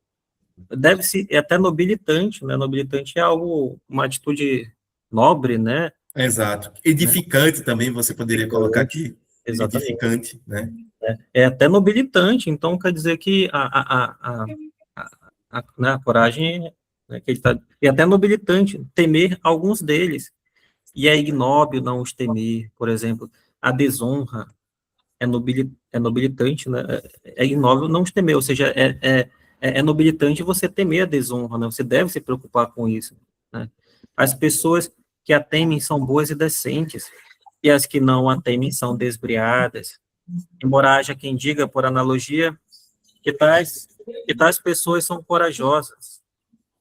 Deve-se, é até nobilitante, né? Nobilitante é algo, uma atitude nobre, né? Exato. Edificante também você poderia colocar aqui. Exatamente. Edificante, né? É até nobilitante, então quer dizer que né, a coragem, né, que ele tá, é até nobilitante temer alguns deles, e é ignóbil não os temer, por exemplo, a desonra é nobilitante, né? É ignóbil não os temer, ou seja, é nobilitante você temer a desonra, né? Você deve se preocupar com isso, né? As pessoas que a temem são boas e decentes, e as que não a temem são desbriadas. Embora haja quem diga, por analogia, que tais pessoas são corajosas,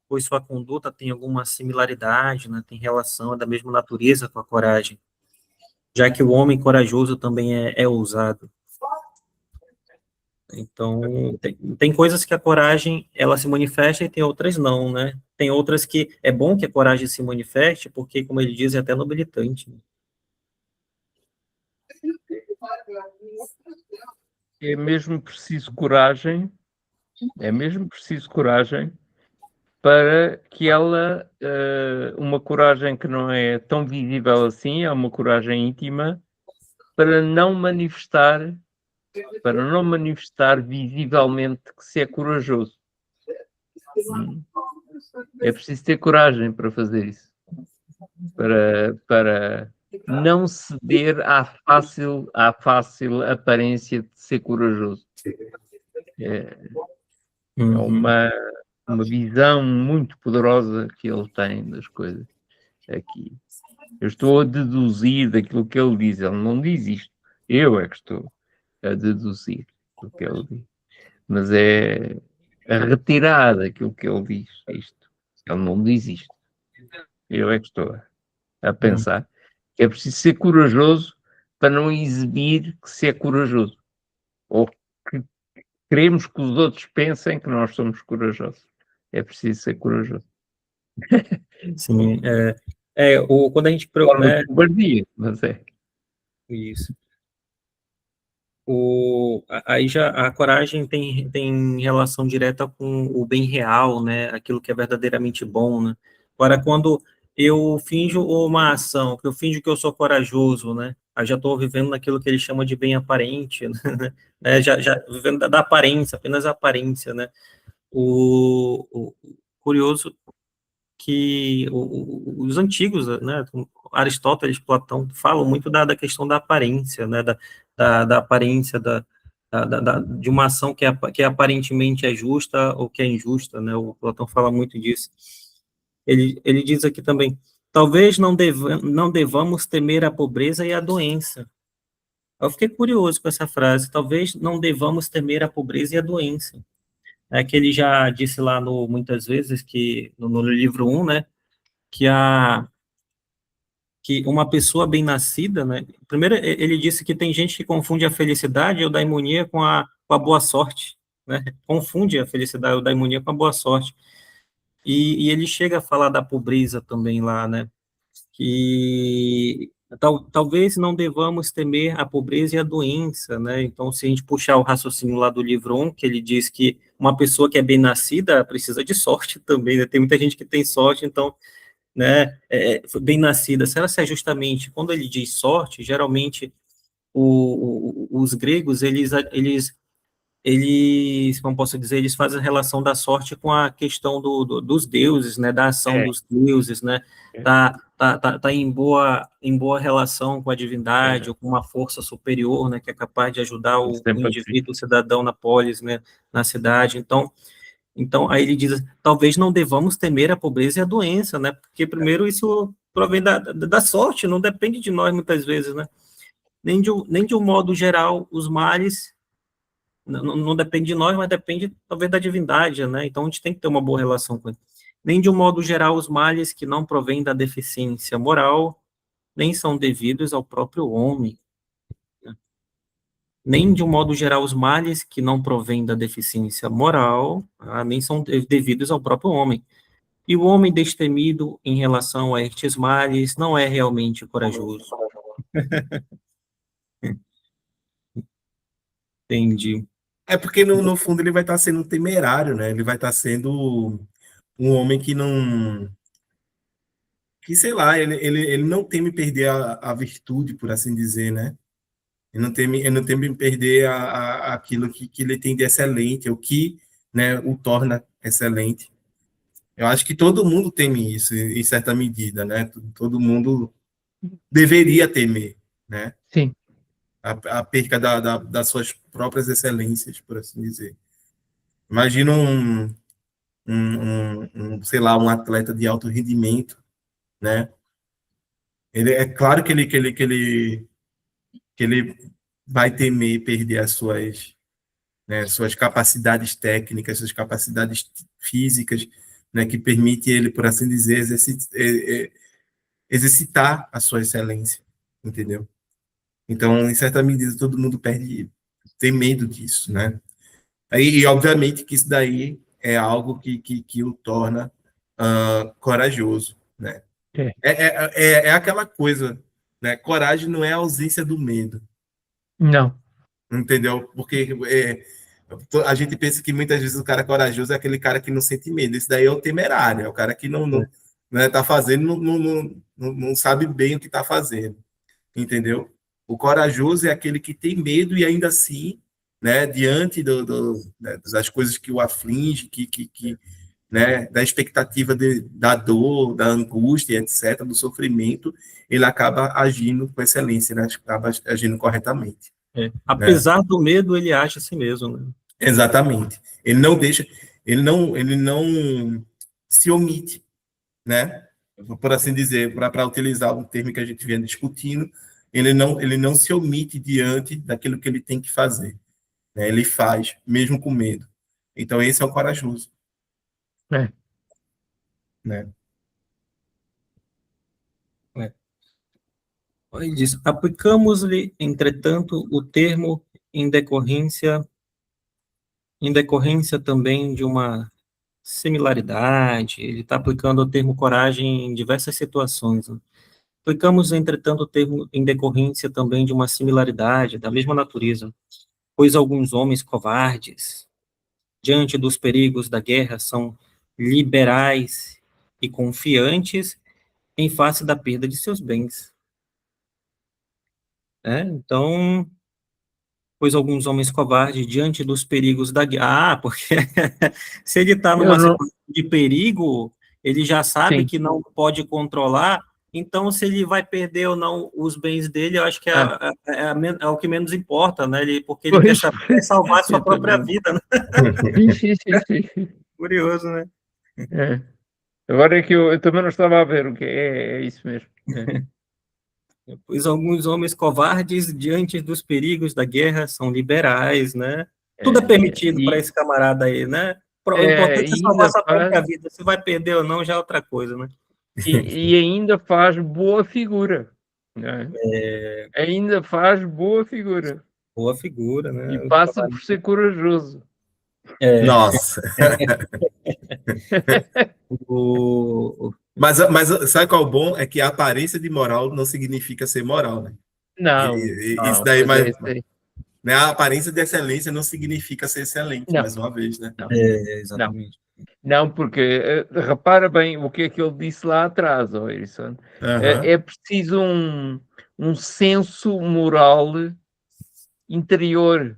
pois sua conduta tem alguma similaridade, né? Tem relação, é da mesma natureza com a coragem, já que o homem corajoso também é ousado. Então, tem coisas que a coragem, ela se manifesta e tem outras não, né? Tem outras que é bom que a coragem se manifeste, porque, como ele diz, é até nobilitante. Né? É mesmo preciso coragem, para que ela, uma coragem que não é tão visível assim, é uma coragem íntima, para não manifestar visivelmente que se é corajoso. É preciso ter coragem para fazer isso. Para não ceder à fácil aparência de ser corajoso. É uma visão muito poderosa que ele tem das coisas aqui. Eu estou a deduzir daquilo que ele diz. Ele não diz isto. Eu é que estou a deduzir do que ele diz. Mas é a retirar daquilo que ele diz isto. Ele não diz isto. Eu é que estou a pensar que é preciso ser corajoso para não exibir que se é corajoso. Ou que queremos que os outros pensem que nós somos corajosos. É preciso ser corajoso. Sim, quando a gente... Forma cobardia, mas é. Isso. Aí já a coragem tem relação direta com o bem real, né? Aquilo que é verdadeiramente bom, né? Agora, quando eu finjo uma ação, que eu finjo que eu sou corajoso, né? Aí já estou vivendo naquilo que ele chama de bem aparente, né? Já vivendo da aparência, apenas a aparência, né? O curioso que os antigos, né? Aristóteles, Platão, falam muito da questão da aparência, né? Da aparência de uma ação que aparentemente é justa ou que é injusta, né? O Platão fala muito disso. Ele diz aqui também, talvez não devamos temer a pobreza e a doença, Eu fiquei curioso com essa frase. Talvez não devamos temer a pobreza e a doença. É que ele já disse lá muitas vezes que no livro 1, né, que que uma pessoa bem-nascida, né, primeiro ele disse que tem gente que confunde a felicidade e a eudaimonia com a boa sorte, né, confunde a felicidade e a eudaimonia com a boa sorte. E ele chega a falar da pobreza também lá, né, que talvez não devamos temer a pobreza e a doença, né? Então, se a gente puxar o raciocínio lá do livro 1, que ele diz que uma pessoa que é bem-nascida precisa de sorte também, né? Tem muita gente que tem sorte, então, né, bem-nascida, será que é justamente, quando ele diz sorte, geralmente os gregos, eles, como posso dizer, eles fazem a relação da sorte com a questão dos deuses, né, da ação dos deuses, né, tá em boa relação com a divindade, ou com uma força superior, né, que é capaz de ajudar o indivíduo, o cidadão na polis, né, na cidade. Então, aí ele diz, talvez não devamos temer a pobreza e a doença, né, porque primeiro isso provém da sorte, não depende de nós muitas vezes, né, nem de um modo geral, os males não depende de nós, mas depende talvez da divindade, né? Então a gente tem que ter uma boa relação com ele. Nem de um modo geral os males que não provêm da deficiência moral, nem são devidos ao próprio homem. Né? Nem de um modo geral os males que não provêm da deficiência moral, nem são devidos ao próprio homem. E o homem destemido em relação a estes males não é realmente corajoso. Entendi. É porque, no fundo, ele vai estar sendo um temerário, né? Ele vai estar sendo um homem que não... Que, sei lá, ele não teme perder a virtude, por assim dizer, né? Ele não teme perder aquilo que ele tem de excelente, o que, né, o torna excelente. Eu acho que todo mundo teme isso, em certa medida, né? Todo mundo deveria temer, né? Sim. A perca das suas próprias excelências, por assim dizer. Imagina sei lá, um atleta de alto rendimento, né? É claro que ele vai temer perder as suas, né, suas capacidades técnicas, suas capacidades físicas, né, que permite ele, por assim dizer, exercitar a sua excelência, entendeu? Então, em certa medida, todo mundo tem medo disso, né? E obviamente que isso daí é algo que o torna corajoso, né? É aquela coisa, né? Coragem não é a ausência do medo. Não. Entendeu? Porque a gente pensa que muitas vezes o cara corajoso é aquele cara que não sente medo. Esse daí é o temerário, é o cara que não né, tá fazendo, não sabe bem o que está fazendo. Entendeu? O corajoso é aquele que tem medo e ainda assim, né, diante né, das coisas que o aflige, né, da expectativa da dor, da angústia, etc., do sofrimento, ele acaba agindo com excelência, né, acaba agindo corretamente. Apesar do medo, ele age a si mesmo, né? Exatamente. Ele não deixa, ele não se omite, né? Por assim dizer, para utilizar um termo que a gente vinha discutindo, ele não se omite diante daquilo que ele tem que fazer, né? Ele faz, mesmo com medo. Então, esse é o corajoso. Né? Ele diz, aplicamos-lhe, entretanto, o termo em decorrência também de uma similaridade, ele está aplicando o termo coragem em diversas situações. Né? Aplicamos, entretanto, o termo em decorrência também de uma similaridade, da mesma natureza, pois alguns homens covardes, diante dos perigos da guerra, são liberais e confiantes em face da perda de seus bens. Então, pois alguns homens covardes, diante dos perigos da guerra. Porque se ele está numa situação de perigo, ele já sabe que não pode controlar, então se ele vai perder ou não os bens dele, eu acho que é o que menos importa, né? Porque ele quer salvar a sua própria vida, né? Curioso, né? Agora é que eu também não estava a ver o que é isso mesmo. Pois alguns homens covardes, diante dos perigos da guerra, são liberais, né? Tudo é permitido para esse camarada aí, né? O importante é salvar ainda sua própria faz, vida. Se vai perder ou não, já é outra coisa, né? e ainda faz boa figura, né? Ainda faz boa figura Boa figura, e né? passa por ser corajoso. Nossa. O, Mas sabe qual é o bom? É que a aparência de moral não significa ser moral, né? Não, Isso não, daí, pois é mas, isso aí. né, a aparência de excelência não significa ser excelente, Não, mais uma vez, né? não, não, exatamente. não, porque repara bem o que é que ele disse lá atrás, ó, Erison. Aham. É preciso um senso moral interior,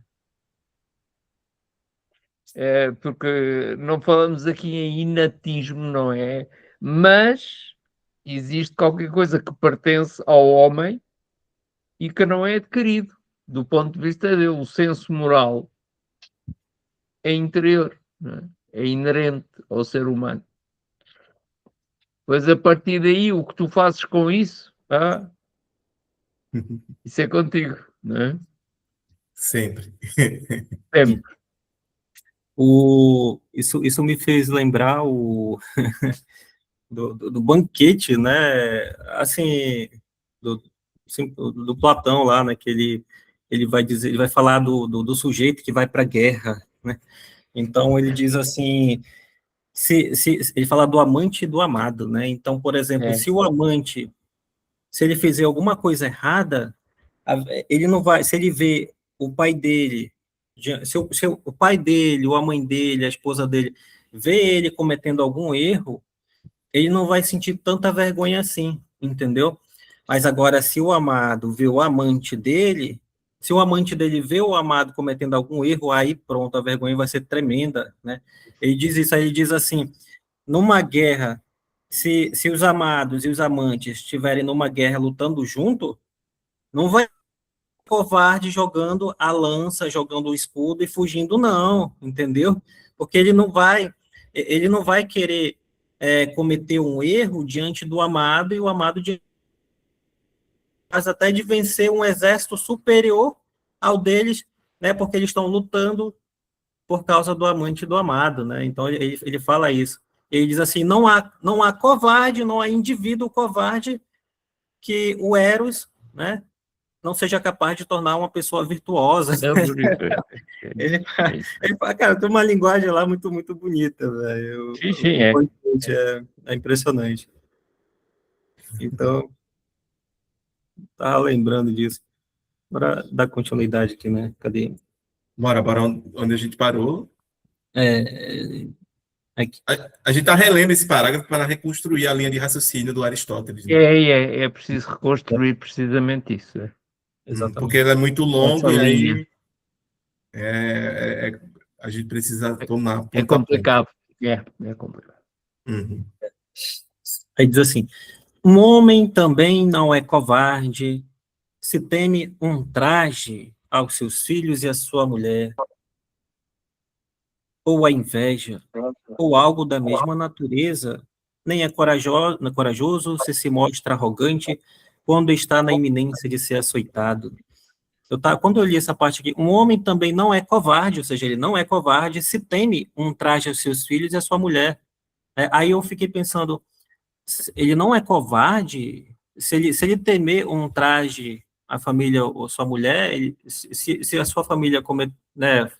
porque não falamos aqui em inatismo, não é? Mas existe qualquer coisa que pertence ao homem e que não é adquirido, do ponto de vista dele. O senso moral é interior, não é? É inerente ao ser humano. Pois a partir daí, o que tu fazes com isso, isso é contigo, não é? Sempre. Sempre. Isso me fez lembrar do banquete, né? Assim, do Platão lá, né? Que ele vai dizer, ele vai falar do sujeito que vai para a guerra, né? Então ele diz assim, ele fala do amante e do amado, né? Então, por exemplo, É, se o amante, se ele fizer alguma coisa errada, ele não vai, se ele vê o pai dele, se o pai dele, ou a mãe dele, a esposa dele, vê ele cometendo algum erro, ele não vai sentir tanta vergonha assim, entendeu? Mas agora, se o amado vê o amante dele, se o amante dele vê o amado cometendo algum erro, aí pronto, a vergonha vai ser tremenda, né? Ele diz isso, aí ele diz assim, numa guerra, se os amados e os amantes estiverem numa guerra lutando junto, não vai covarde jogando a lança, jogando o escudo e fugindo, não, entendeu? Porque ele não vai querer cometer um erro diante do amado e o amado mas até de vencer um exército superior ao deles, né? Porque eles estão lutando por causa do amante e do amado, né? Então ele fala isso. Ele diz assim: não há covarde, não há indivíduo covarde que o Eros, né? Não seja capaz de tornar uma pessoa virtuosa. não, por isso, Ele, é isso. ele fala, cara, tem uma linguagem lá muito, muito bonita, velho. Sim, sim, é. É impressionante. Então, tava lembrando disso. Para dar continuidade aqui, né? Cadê? Bora onde a gente parou. É, aqui. A gente está relendo esse parágrafo para reconstruir a linha de raciocínio do Aristóteles, né? É preciso reconstruir precisamente isso. Porque Exatamente. ele é muito longo Essa e linha. aí a gente precisa tomar É ponto a ponto. complicado. É complicado. Uhum. Aí diz assim: um homem também não é covarde se teme um traje aos seus filhos e à sua mulher, ou a inveja, ou algo da mesma natureza, nem é corajoso se mostra arrogante quando está na iminência de ser açoitado. Quando eu li essa parte aqui, um homem também não é covarde, ou seja, ele não é covarde se teme um traje aos seus filhos e à sua mulher. Aí eu fiquei pensando, ele não é covarde se ele temer um traje à família ou sua mulher, se a sua família né,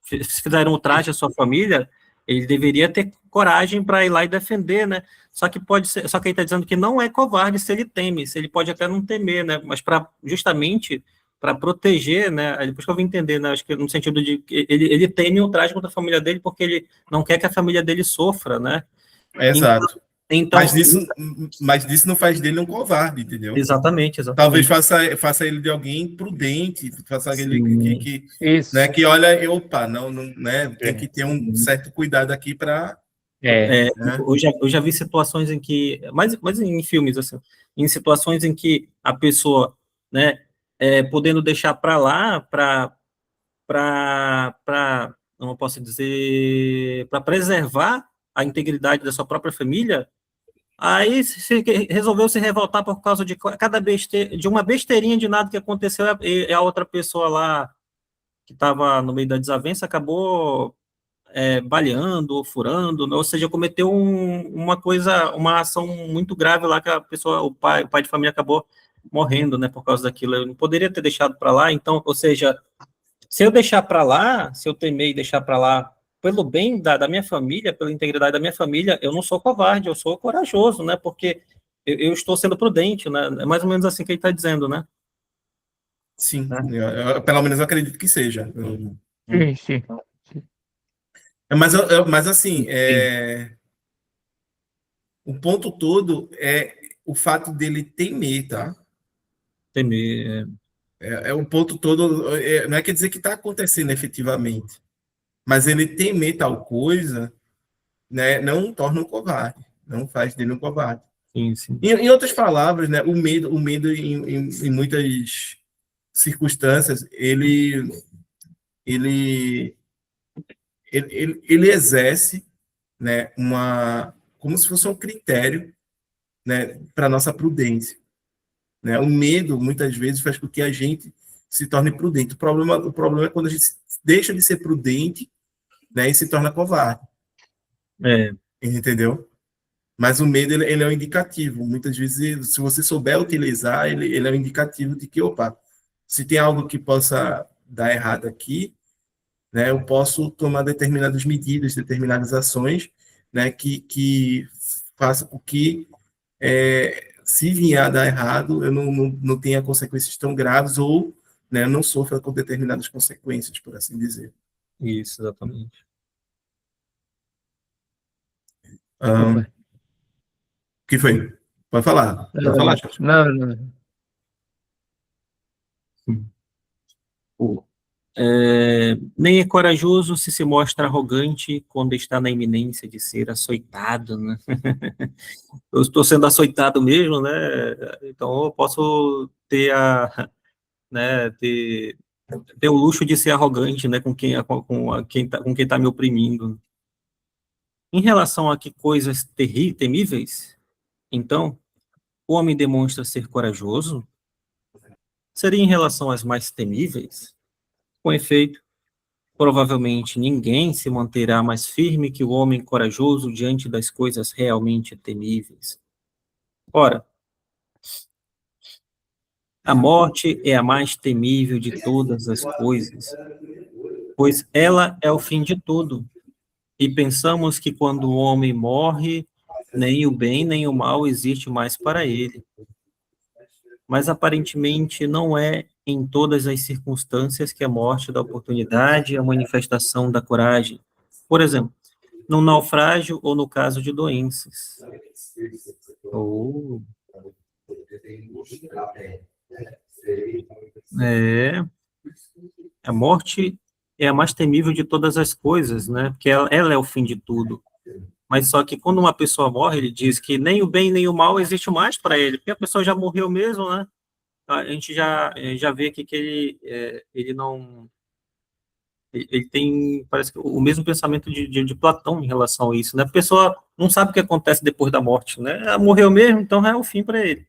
se fizeram um traje à sua família, ele deveria ter coragem para ir lá e defender, né? Só que ele está dizendo que não é covarde se ele teme, se ele pode até não temer, né? Mas justamente para proteger, né? Depois que eu vim entender, né? Acho que no sentido de que ele teme o traje contra a família dele porque ele não quer que a família dele sofra, né? Exato. Então, Mas isso não faz dele um covarde, entendeu? exatamente. Talvez faça ele de alguém prudente, faça ele Isso. né, que olha, opa, não, né, tem que ter um certo cuidado aqui para. É. Né? Eu já vi situações em que, mas em filmes, assim, em situações em que a pessoa, né, podendo deixar para lá, não posso dizer, para preservar a integridade da sua própria família, Aí resolveu se revoltar por causa de de uma besteirinha de nada que aconteceu, e a outra pessoa lá, que estava no meio da desavença, acabou baleando, furando, ou seja, cometeu uma ação muito grave lá, que a pessoa, o pai de família acabou morrendo, né, por causa daquilo. Eu não poderia ter deixado para lá, então, ou seja, se eu deixar para lá, se eu temer e deixar para lá, pelo bem da minha família, pela integridade da minha família, eu não sou covarde, eu sou corajoso, né? Porque eu estou sendo prudente, né? É mais ou menos assim que ele está dizendo, né? Sim, pelo menos eu acredito que seja. Sim, sim. Mas assim, o ponto todo é o fato dele temer, tá? Temer. O ponto todo, não é quer dizer que está acontecendo efetivamente, mas ele temer tal coisa, né, não torna um covarde, não faz dele um covarde. Sim, sim. Em outras palavras, né, o medo em muitas circunstâncias, ele exerce, né, como se fosse um critério, né, para nossa prudência, né? O medo muitas vezes faz com que a gente se torne prudente. O problema é quando a gente deixa de ser prudente, né, e se torna covarde. Entendeu? Mas o medo ele é um indicativo. Muitas vezes, se você souber utilizar, ele é um indicativo de que, opa, se tem algo que possa dar errado aqui, né, eu posso tomar determinadas medidas, determinadas ações, né, que façam com que, se vier a dar errado, eu não tenha consequências tão graves ou, né, eu não sofra com determinadas consequências, por assim dizer. Isso, exatamente. O que foi? Pode falar. Pode falar, Jorge. Não. Nem é corajoso se mostra arrogante quando está na iminência de ser açoitado, né? Eu estou sendo açoitado mesmo, né? Então eu posso ter ter o luxo de ser arrogante, né? Com quem está me oprimindo. Em relação a que coisas temíveis, então, o homem demonstra ser corajoso? Seria em relação às mais temíveis? Com efeito, provavelmente ninguém se manterá mais firme que o homem corajoso diante das coisas realmente temíveis. Ora, a morte é a mais temível de todas as coisas, pois ela é o fim de tudo. E pensamos que quando o homem morre, nem o bem nem o mal existe mais para ele. Mas aparentemente não é em todas as circunstâncias que a morte dá oportunidade à manifestação da coragem. Por exemplo, no naufrágio ou no caso de doenças. A morte é a mais temível de todas as coisas, né? Porque ela é o fim de tudo. Mas só que quando uma pessoa morre, ele diz que nem o bem nem o mal existe mais para ele, porque a pessoa já morreu mesmo, né? A gente já vê aqui que ele não... Ele tem, parece que, o mesmo pensamento de Platão em relação a isso, né? A pessoa não sabe o que acontece depois da morte, né? Ela morreu mesmo, então é o fim para ele.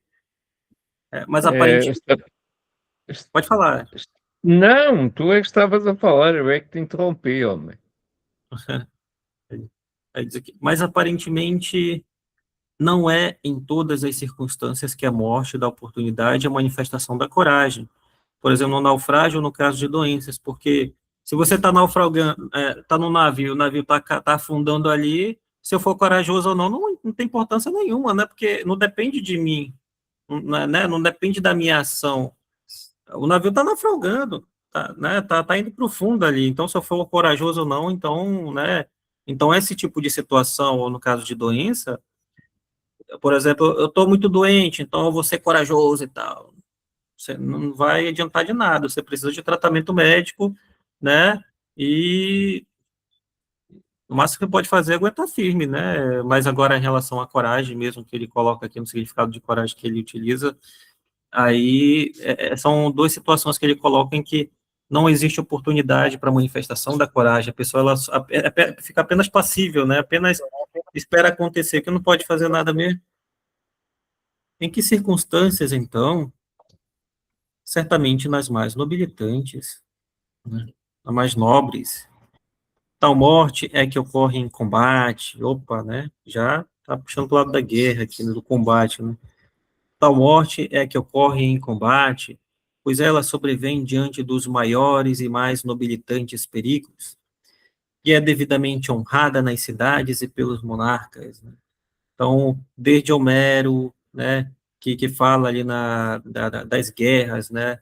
Mas aparentemente... Pode falar. Não, tu é que estavas a falar, eu é que te interrompi, homem. Mas aparentemente não é em todas as circunstâncias que a morte dá oportunidade à manifestação da coragem. Por exemplo, no naufrágio ou no caso de doenças, porque se você está naufragando, está no navio, o navio está afundando ali, se eu for corajoso ou não tem importância nenhuma, né? Porque não depende de mim, né? Não depende da minha ação. O navio está naufragando, né? Tá indo para o fundo ali. Então, se eu for corajoso ou não, então, né? Então, esse tipo de situação, ou no caso de doença, por exemplo, eu estou muito doente, então eu vou ser corajoso e tal. Você não vai adiantar de nada, você precisa de tratamento médico, né? E o máximo que você pode fazer é aguentar firme, né? Mas agora, em relação à coragem, mesmo que ele coloca aqui no significado de coragem que ele utiliza, aí são duas situações que ele coloca em que não existe oportunidade para manifestação da coragem, a pessoa ela fica apenas passível, né? Apenas espera acontecer, que não pode fazer nada mesmo. Em que circunstâncias, então? Certamente nas mais nobilitantes, né? As mais nobres. Tal morte é que ocorre em combate. Opa, né? Já está puxando para o lado da guerra aqui, né, do combate, né? Tal morte é que ocorre em combate, pois ela sobrevém diante dos maiores e mais nobilitantes perigos, e é devidamente honrada nas cidades e pelos monarcas, né? Então, desde Homero, né, que fala ali das guerras, né,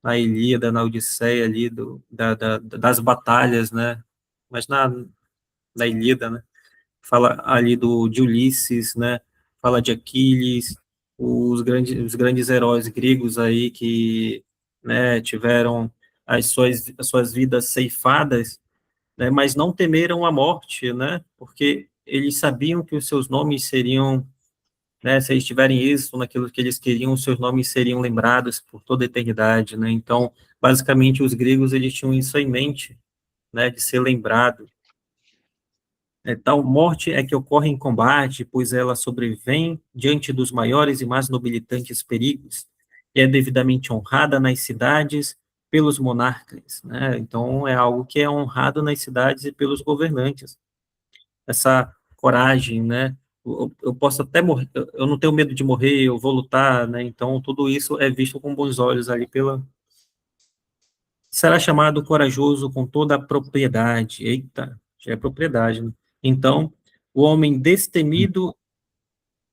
na Ilíada, na Odisseia ali, das batalhas, né, mas na Ilíada, né, fala ali de Ulisses, né, fala de Aquiles, os grandes heróis gregos aí que, né, tiveram as suas vidas ceifadas, né, mas não temeram a morte, né, porque eles sabiam que os seus nomes seriam, né, se eles tiverem êxito naquilo que eles queriam, os seus nomes seriam lembrados por toda a eternidade, né, então, basicamente, os gregos, eles tinham isso em mente, né, de ser lembrado. Tal morte é que ocorre em combate, pois ela sobrevém diante dos maiores e mais nobilitantes perigos, e é devidamente honrada nas cidades pelos monarcas, né? Então, é algo que é honrado nas cidades e pelos governantes. Essa coragem, né? Eu posso até morrer, eu não tenho medo de morrer, eu vou lutar, né? Então, tudo isso é visto com bons olhos ali pela. Será chamado corajoso com toda a propriedade. Eita, já é propriedade, né? Então, o homem destemido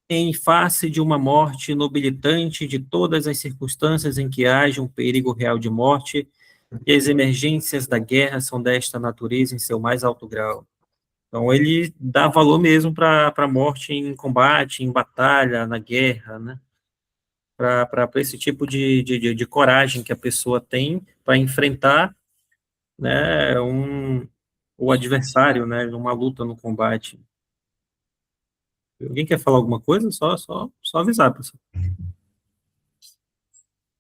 em face de uma morte nobilitante de todas as circunstâncias em que haja um perigo real de morte, e as emergências da guerra são desta natureza em seu mais alto grau. Então, ele dá valor mesmo para a morte em combate, em batalha, na guerra, né? Para esse tipo de coragem que a pessoa tem para enfrentar, né, o adversário, né, numa luta, no combate. Alguém quer falar alguma coisa? Só avisar, pessoal.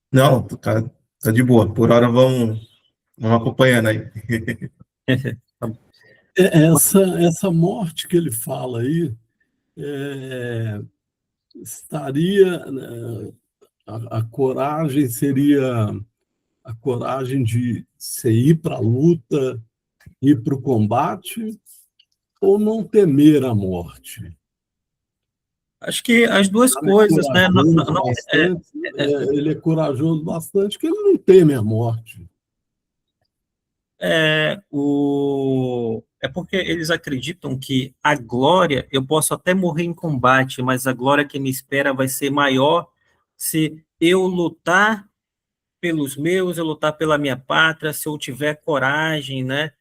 Não, tá de boa. Por hora vamos acompanhando aí. Essa morte que ele fala aí estaria, né, a coragem seria a coragem de você ir para a luta, ir para o combate, ou não temer a morte? Acho que as duas Ele é coisas, né? corajoso bastante, ele é corajoso bastante, que ele não teme a morte. É porque eles acreditam que a glória, eu posso até morrer em combate, mas a glória que me espera vai ser maior se eu lutar pelos meus, eu lutar pela minha pátria, se eu tiver coragem, né,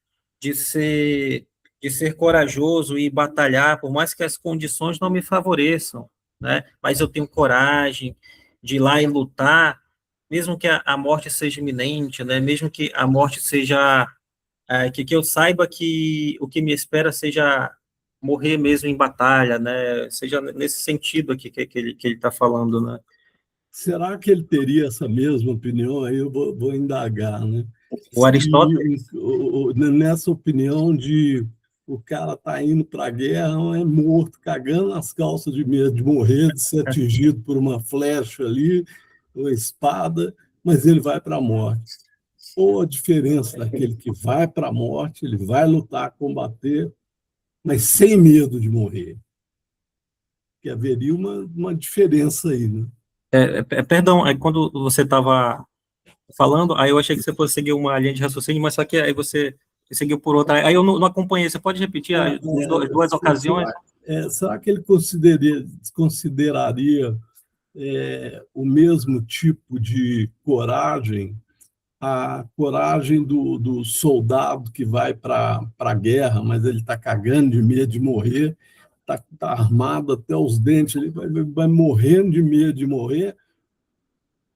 de ser, de ser corajoso e batalhar, por mais que as condições não me favoreçam, né, mas eu tenho coragem de ir lá e lutar, mesmo que a morte seja iminente, né, mesmo que a morte seja, que eu saiba que o que me espera seja morrer mesmo em batalha, né, seja nesse sentido aqui que ele está falando, né. Será que ele teria essa mesma opinião? Aí eu vou indagar, né? O Aristóteles, Nessa opinião de o cara tá indo para a guerra, é morto, cagando nas calças de medo de morrer, de ser atingido por uma flecha ali, uma espada, mas ele vai para a morte. Ou a diferença daquele que vai para a morte, ele vai lutar, combater, mas sem medo de morrer. Que haveria uma diferença aí, né? perdão, quando você estava falando, aí eu achei que você fosse seguir uma linha de raciocínio, mas só que aí você seguiu por outra, aí eu não acompanhei, você pode repetir as duas ocasiões? Será que ele consideraria o mesmo tipo de coragem, a coragem do soldado que vai para a guerra, mas ele está cagando de medo de morrer, está armado até os dentes, ele vai morrendo de medo de morrer,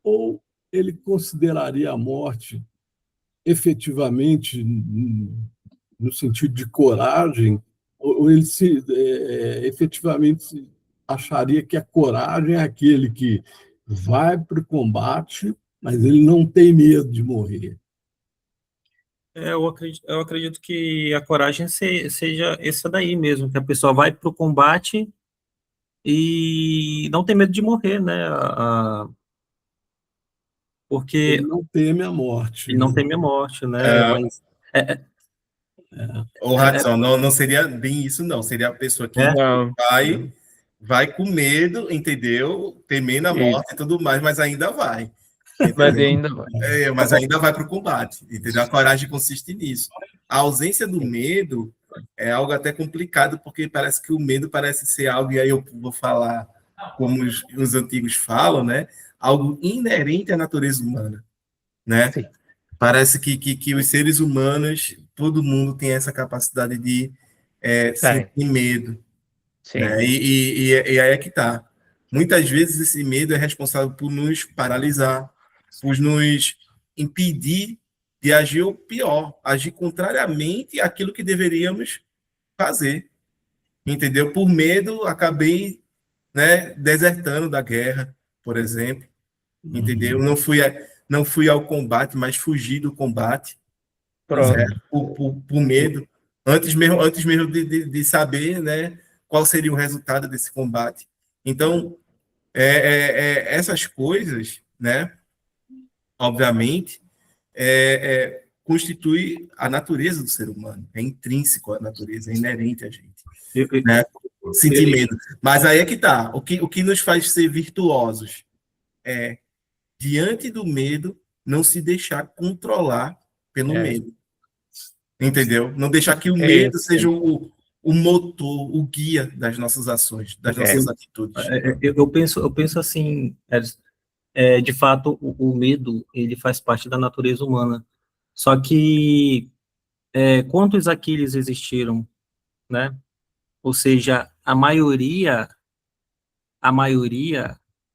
ou ele consideraria a morte efetivamente no sentido de coragem, ou ele efetivamente acharia que a coragem é aquele que vai para o combate, mas ele não tem medo de morrer. Eu acredito que a coragem seja essa daí mesmo, que a pessoa vai para o combate, e não tem medo de morrer, né? Porque Ele não teme a morte, ele não né? teme a morte, né? É, Mas é, ô, Radisson, não seria bem isso, não. Seria a pessoa que é, Não, vai com medo, entendeu? Temendo a isso. morte e tudo mais, mas ainda vai. Mas Entendeu? ainda vai. Mas ainda vai para o combate, entendeu? A coragem consiste nisso. A ausência do medo é algo até complicado, porque parece que o medo parece ser algo, e aí eu vou falar como os antigos falam, né? Algo inerente à natureza humana, né? Sim. Parece que os seres humanos, todo mundo tem essa capacidade de Tem. sentir medo, Sim. né? E aí é que tá. Muitas vezes esse medo é responsável por nos paralisar, por nos impedir de agir o pior, agir contrariamente àquilo que deveríamos fazer, entendeu? Por medo, acabei, né, desertando da guerra, por exemplo, entendeu? Não fui ao combate, mas fugi do combate, Pronto. certo? Por medo, antes mesmo de saber, né, qual seria o resultado desse combate. Então, essas coisas, né, obviamente, constitui a natureza do ser humano, é intrínseco à natureza, é inerente a gente, eu, eu, né? Sentir eu- medo. Mas aí é que tá, o que nos faz ser virtuosos é, diante do medo, não se deixar controlar pelo É, medo, entendeu? Não deixar que o é medo isso. seja o motor, o guia das nossas ações, das É. nossas atitudes. eu penso assim, de fato, o medo, ele faz parte da natureza humana. Só que quantos Aquiles existiram, né? Ou seja, a maioria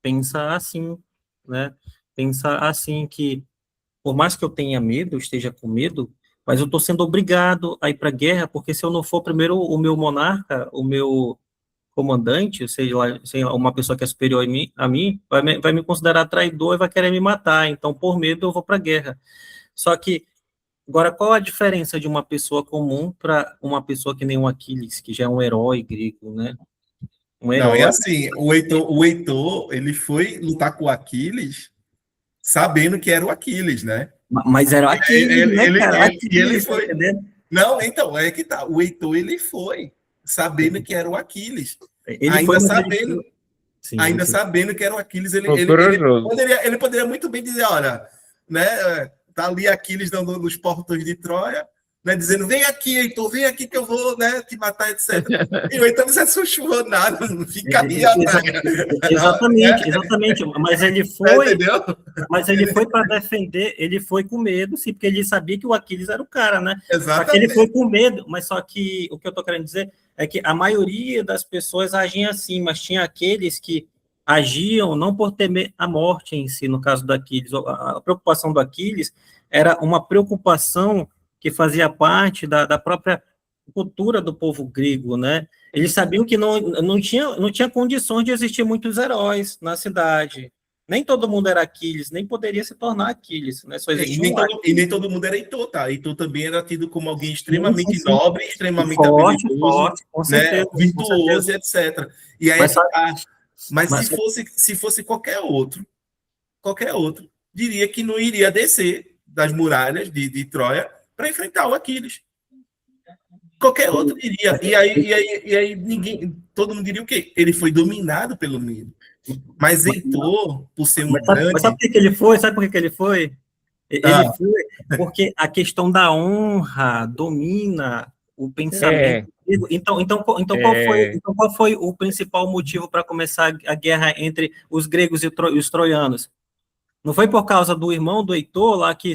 pensa assim, né? Pensa assim que, por mais que eu tenha medo, esteja com medo, mas eu estou sendo obrigado a ir para a guerra, porque se eu não for primeiro o meu monarca, o meu comandante, ou seja, uma pessoa que é superior a mim vai me considerar traidor e vai querer me matar. Então, por medo, eu vou para a guerra. Só que, agora, qual a diferença de uma pessoa comum para uma pessoa que nem um Aquiles, que já é um herói grego, né? Um Não, é herói. assim, o Heitor, ele foi lutar com o Aquiles sabendo que era o Aquiles, né? Mas era Aquiles, né, cara? Ele Aquiles, tá foi. entendendo? Não, então, é que tá. O Heitor, ele foi sabendo que era o Aquiles. Ele foi, Ainda mas sabendo, sim, ainda sim. sabendo que era o Aquiles, Foi corajoso. ele poderia muito bem dizer, olha, né, tá ali Aquiles dando nos portões de Troia, né, dizendo, vem aqui, Heitor, vem aqui que eu vou, né, te matar, etc. E o Heitor não se assustou nada, não ficaria, Exatamente, entendeu? mas ele foi para defender, ele foi com medo, sim, porque ele sabia que o Aquiles era o cara, né? Só que ele Exatamente. foi com medo, mas só que o que eu tô querendo dizer é que a maioria das pessoas agiam assim, mas tinha aqueles que agiam não por temer a morte em si, no caso do Aquiles. A preocupação do Aquiles era uma preocupação que fazia parte da própria cultura do povo grego, né? Eles sabiam que não tinha condições de existir muitos heróis na cidade. Nem todo mundo era Aquiles, nem poderia se tornar Aquiles, né? Só existia um E nem todo mundo era Heitor, tá? Heitor também era tido como alguém sim, sim, extremamente sim. nobre, extremamente Forte, habilidoso, forte, com né? certeza, com Virtuoso certeza. e etc. E aí é Mas, que tá. Mas mas se fosse qualquer outro, diria que não iria descer das muralhas de Troia para enfrentar o Aquiles. Qualquer outro diria. E aí ninguém, todo mundo diria o quê? Ele foi dominado pelo medo. Mas Heitor, por ser um mas sabe grande. por que ele foi? Sabe por que ele foi? Ele Ah, foi porque a questão da honra domina o pensamento. É, é, Então qual foi o principal motivo para começar a guerra entre os gregos e os troianos? Não foi por causa do irmão do Heitor lá que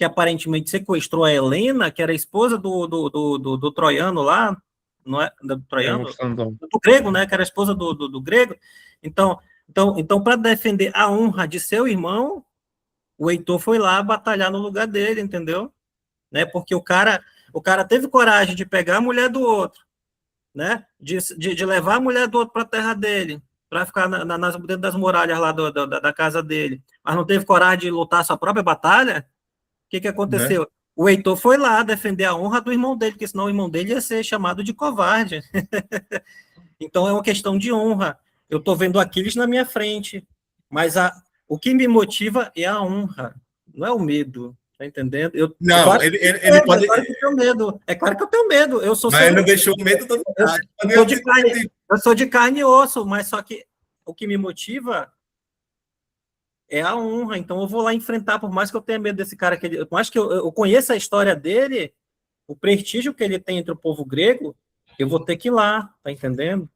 aparentemente sequestrou a Helena, que era a esposa do troiano lá, não é? Do é um troiano? estandão. Do grego, né? Que era a esposa do grego. Então, para defender a honra de seu irmão, o Heitor foi lá batalhar no lugar dele, entendeu? Né? Porque o cara teve coragem de pegar a mulher do outro, né? De levar a mulher do outro para a terra dele, para ficar dentro das muralhas lá da casa dele, mas não teve coragem de lutar sua própria batalha. O que né? aconteceu? O Heitor foi lá defender a honra do irmão dele, porque senão o irmão dele ia ser chamado de covarde. Então, é uma questão de honra. Eu estou vendo Aquiles na minha frente, mas o que me motiva é a honra, não é o medo. Tá entendendo? Não, claro ele pode. É claro que eu tenho medo. É claro que eu tenho medo. Eu sou Mas ele não deixou o medo todo eu sou de carne e osso, mas só que o que me motiva é a honra. Então eu vou lá enfrentar, por mais que eu tenha medo desse cara, por mais que eu conheça a história dele, o prestígio que ele tem entre o povo grego, eu vou ter que ir lá, tá entendendo?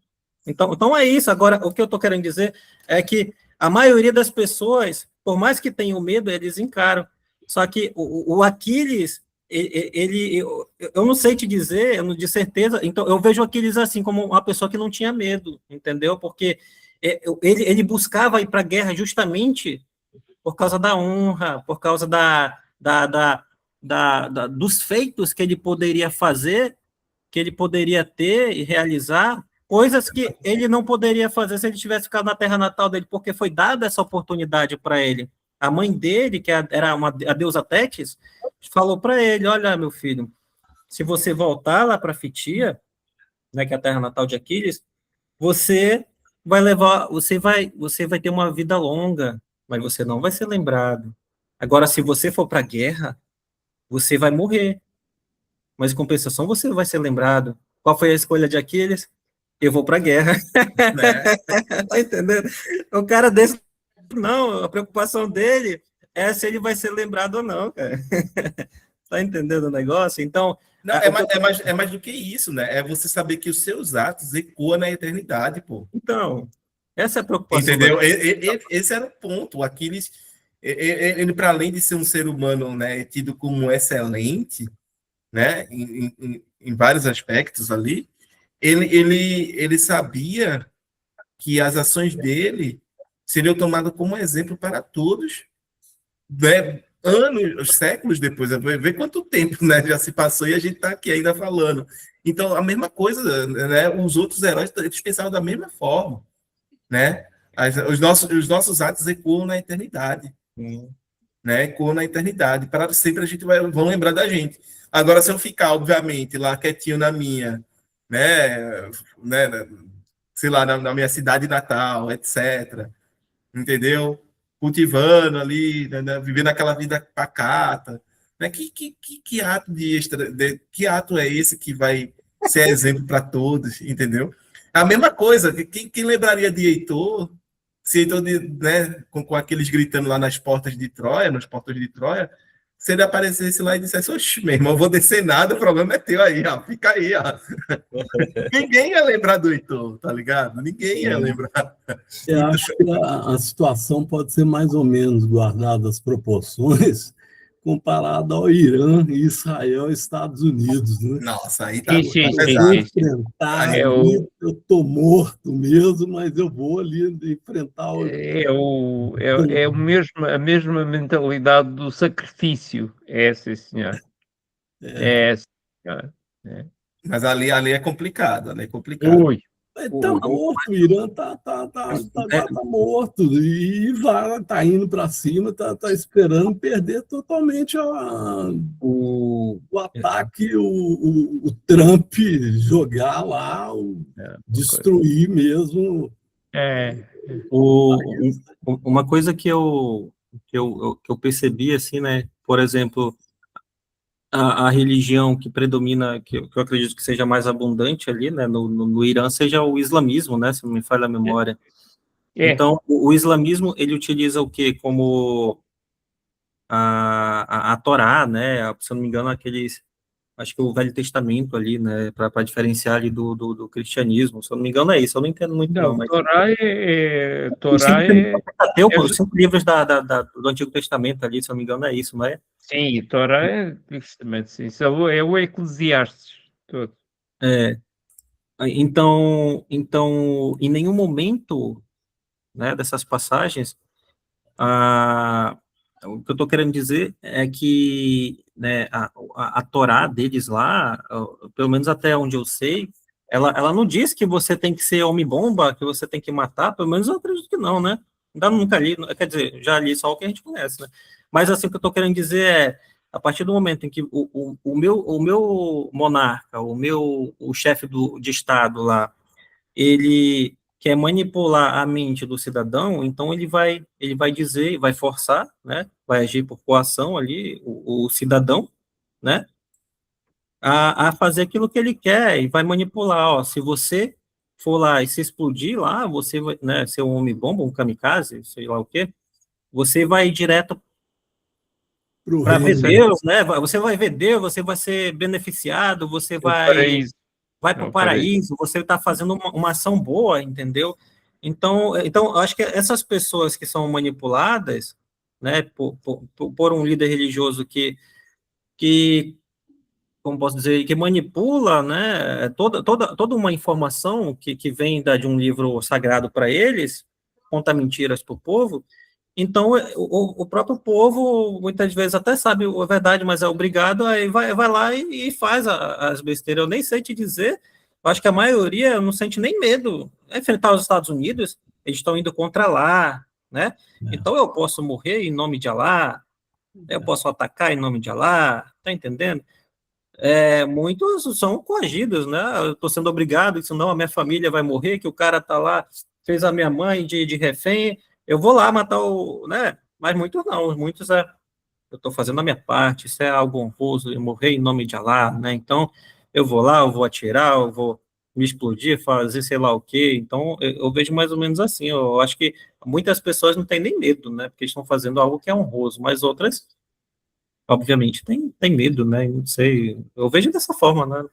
Então é isso. Agora, o que eu estou querendo dizer é que a maioria das pessoas, por mais que tenham medo, eles encaram. Só que o Aquiles, eu não sei te dizer, eu não de certeza, então eu vejo o Aquiles assim, como uma pessoa que não tinha medo, entendeu? Porque ele buscava ir para a guerra justamente por causa da honra, por causa dos feitos que ele poderia fazer, que ele poderia ter e realizar, coisas que ele não poderia fazer se ele tivesse ficado na terra natal dele, porque foi dada essa oportunidade para ele. A mãe dele, que era a deusa Tétis, falou para ele: olha, meu filho, se você voltar lá para Fitia, né, que é a terra natal de Aquiles, você vai ter uma vida longa, mas você não vai ser lembrado. Agora, se você for para a guerra, você vai morrer, mas em compensação você vai ser lembrado. Qual foi a escolha de Aquiles? Eu vou para a guerra. Tá entendendo? O cara desse, não, a preocupação dele é se ele vai ser lembrado ou não, cara. Tá entendendo o negócio? Então, não, é mais do que isso, né? É você saber que os seus atos ecoam na eternidade, pô. Então, essa é a preocupação. Entendeu? Esse era o ponto. O Aquiles, ele para além de ser um ser humano, né, tido como excelente, né, em vários aspectos ali, ele sabia que as ações dele seriam tomadas como exemplo para todos, né, anos, séculos depois. Vê quanto tempo, né, já se passou e a gente está aqui ainda falando. Então, a mesma coisa, né, os outros heróis, eles pensavam da mesma forma, né? Os nossos atos ecoam na eternidade, né? Ecoam na eternidade. Para sempre a gente vão lembrar da gente. Agora, se eu ficar, obviamente, lá quietinho na minha, né, sei lá, na minha cidade natal, etc., entendeu? Cultivando ali, né, vivendo aquela vida pacata, né? Que ato que ato é esse que vai ser exemplo para todos, entendeu? A mesma coisa, quem lembraria de Heitor, se Heitor, né, com aqueles gritando lá nas portas de Troia, nos portos de Troia, se ele aparecesse lá e dissesse: oxe, meu irmão, eu vou descer nada, o problema é teu aí, ó, fica aí, ó. Ninguém ia lembrar do Heitor, tá ligado? Ninguém ia lembrar. Eu acho que a situação pode ser mais ou menos guardada as proporções comparada ao Irã, Israel e Estados Unidos, né? Nossa, aí tá pesado. Enfrentar, eu tô morto mesmo, mas eu vou ali enfrentar a mesma mentalidade do sacrifício. É essa, senhor. É essa, senhor. Mas ali é complicado, ali é complicado. Ui. Tá morto, o Irã tá morto e tá indo para cima, tá esperando perder totalmente o ataque, o Trump jogar lá, destruir mesmo. Uma coisa que eu percebi, assim, né, por exemplo, a religião que predomina, que eu acredito que seja mais abundante ali, né, no Irã, seja o islamismo, né, se não me falha a memória. Então, o islamismo, ele utiliza o quê? Como a Torá, né, se eu não me engano, acho que o Velho Testamento ali, né, para diferenciar ali do cristianismo, se eu não me engano é isso, eu não entendo muito não, mas... Torá os 5 livros do Antigo Testamento ali, se eu não me engano é isso, não é? Sim, Torá é Testamento, sim, é o Eclesiastes todo. Então, em nenhum momento, né, dessas passagens, o que eu estou querendo dizer é que, né, a Torá deles lá, pelo menos até onde eu sei, ela não diz que você tem que ser homem-bomba, que você tem que matar, pelo menos eu acredito que não, né? Ainda nunca li, quer dizer, já li só o que a gente conhece, né? Mas assim, o que eu estou querendo dizer é, a partir do momento em que o meu monarca, o chefe de Estado lá, ele quer manipular a mente do cidadão, então ele vai dizer, vai forçar, né, vai agir por coação ali, o cidadão, né, a fazer aquilo que ele quer e vai manipular, ó, se você for lá e se explodir lá, você vai, né, ser um homem-bomba, um kamikaze, sei lá o quê, você vai direto Pro para ver reino. Deus, né, você vai ver Deus, você vai ser beneficiado, você É o paraíso. vai É para o o paraíso. paraíso, você está fazendo uma ação boa, entendeu? Então, eu acho que essas pessoas que são manipuladas, né, por um líder religioso que, como posso dizer, que manipula, né, toda uma informação que vem de um livro sagrado para eles, conta mentiras para o povo, então o próprio povo, muitas vezes, até sabe a verdade, mas é obrigado, aí vai lá e faz as besteiras. Eu nem sei te dizer, eu acho que a maioria não sente nem medo. Enfrentar os Estados Unidos, eles estão indo contra lá, né? Então eu posso morrer em nome de Alá, eu posso atacar em nome de Alá, tá entendendo? Muitos são coagidos, né? Eu estou sendo obrigado, senão a minha família vai morrer, que o cara tá lá, fez a minha mãe de refém, eu vou lá matar o, né? Mas muitos não, muitos eu estou fazendo a minha parte, isso é algo honroso, eu morrer em nome de Alá, né? Então, eu vou lá, eu vou atirar, eu vou me explodir, fazer sei lá o quê. Então, eu vejo mais ou menos assim, eu acho que muitas pessoas não têm nem medo, né? Porque estão fazendo algo que é honroso, mas outras obviamente, tem medo, né? Não sei. Eu vejo dessa forma, né?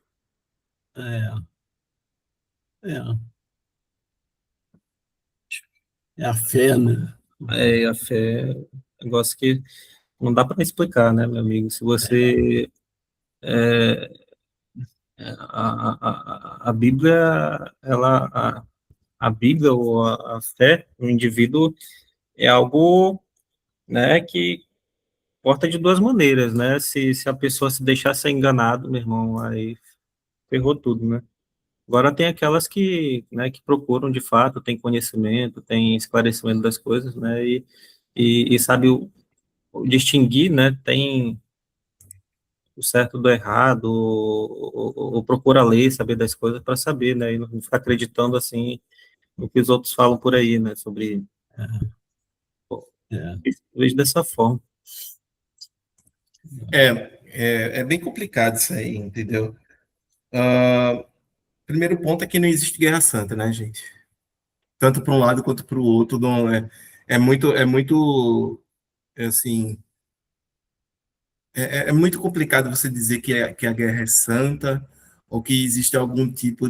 É, é, é a fé, né? A fé é um negócio que não dá para explicar, né, meu amigo? Se você. A Bíblia, a Bíblia ou a fé no indivíduo é algo, né, que porta de duas maneiras, né? Se a pessoa se deixar ser enganado, meu irmão, aí ferrou tudo, né? Agora tem aquelas que, né, que procuram de fato, tem conhecimento, tem esclarecimento das coisas, né, e sabe o distinguir, né, tem o certo do errado, ou procura ler, saber das coisas para saber, né, e não ficar acreditando assim no que os outros falam por aí, né, sobre, É, eu vejo dessa forma. É bem complicado isso aí, entendeu? Primeiro ponto é que não existe guerra santa, né, gente? Tanto para um lado quanto para o outro, não é muito, assim, é muito complicado você dizer que a guerra é santa ou que existe algum tipo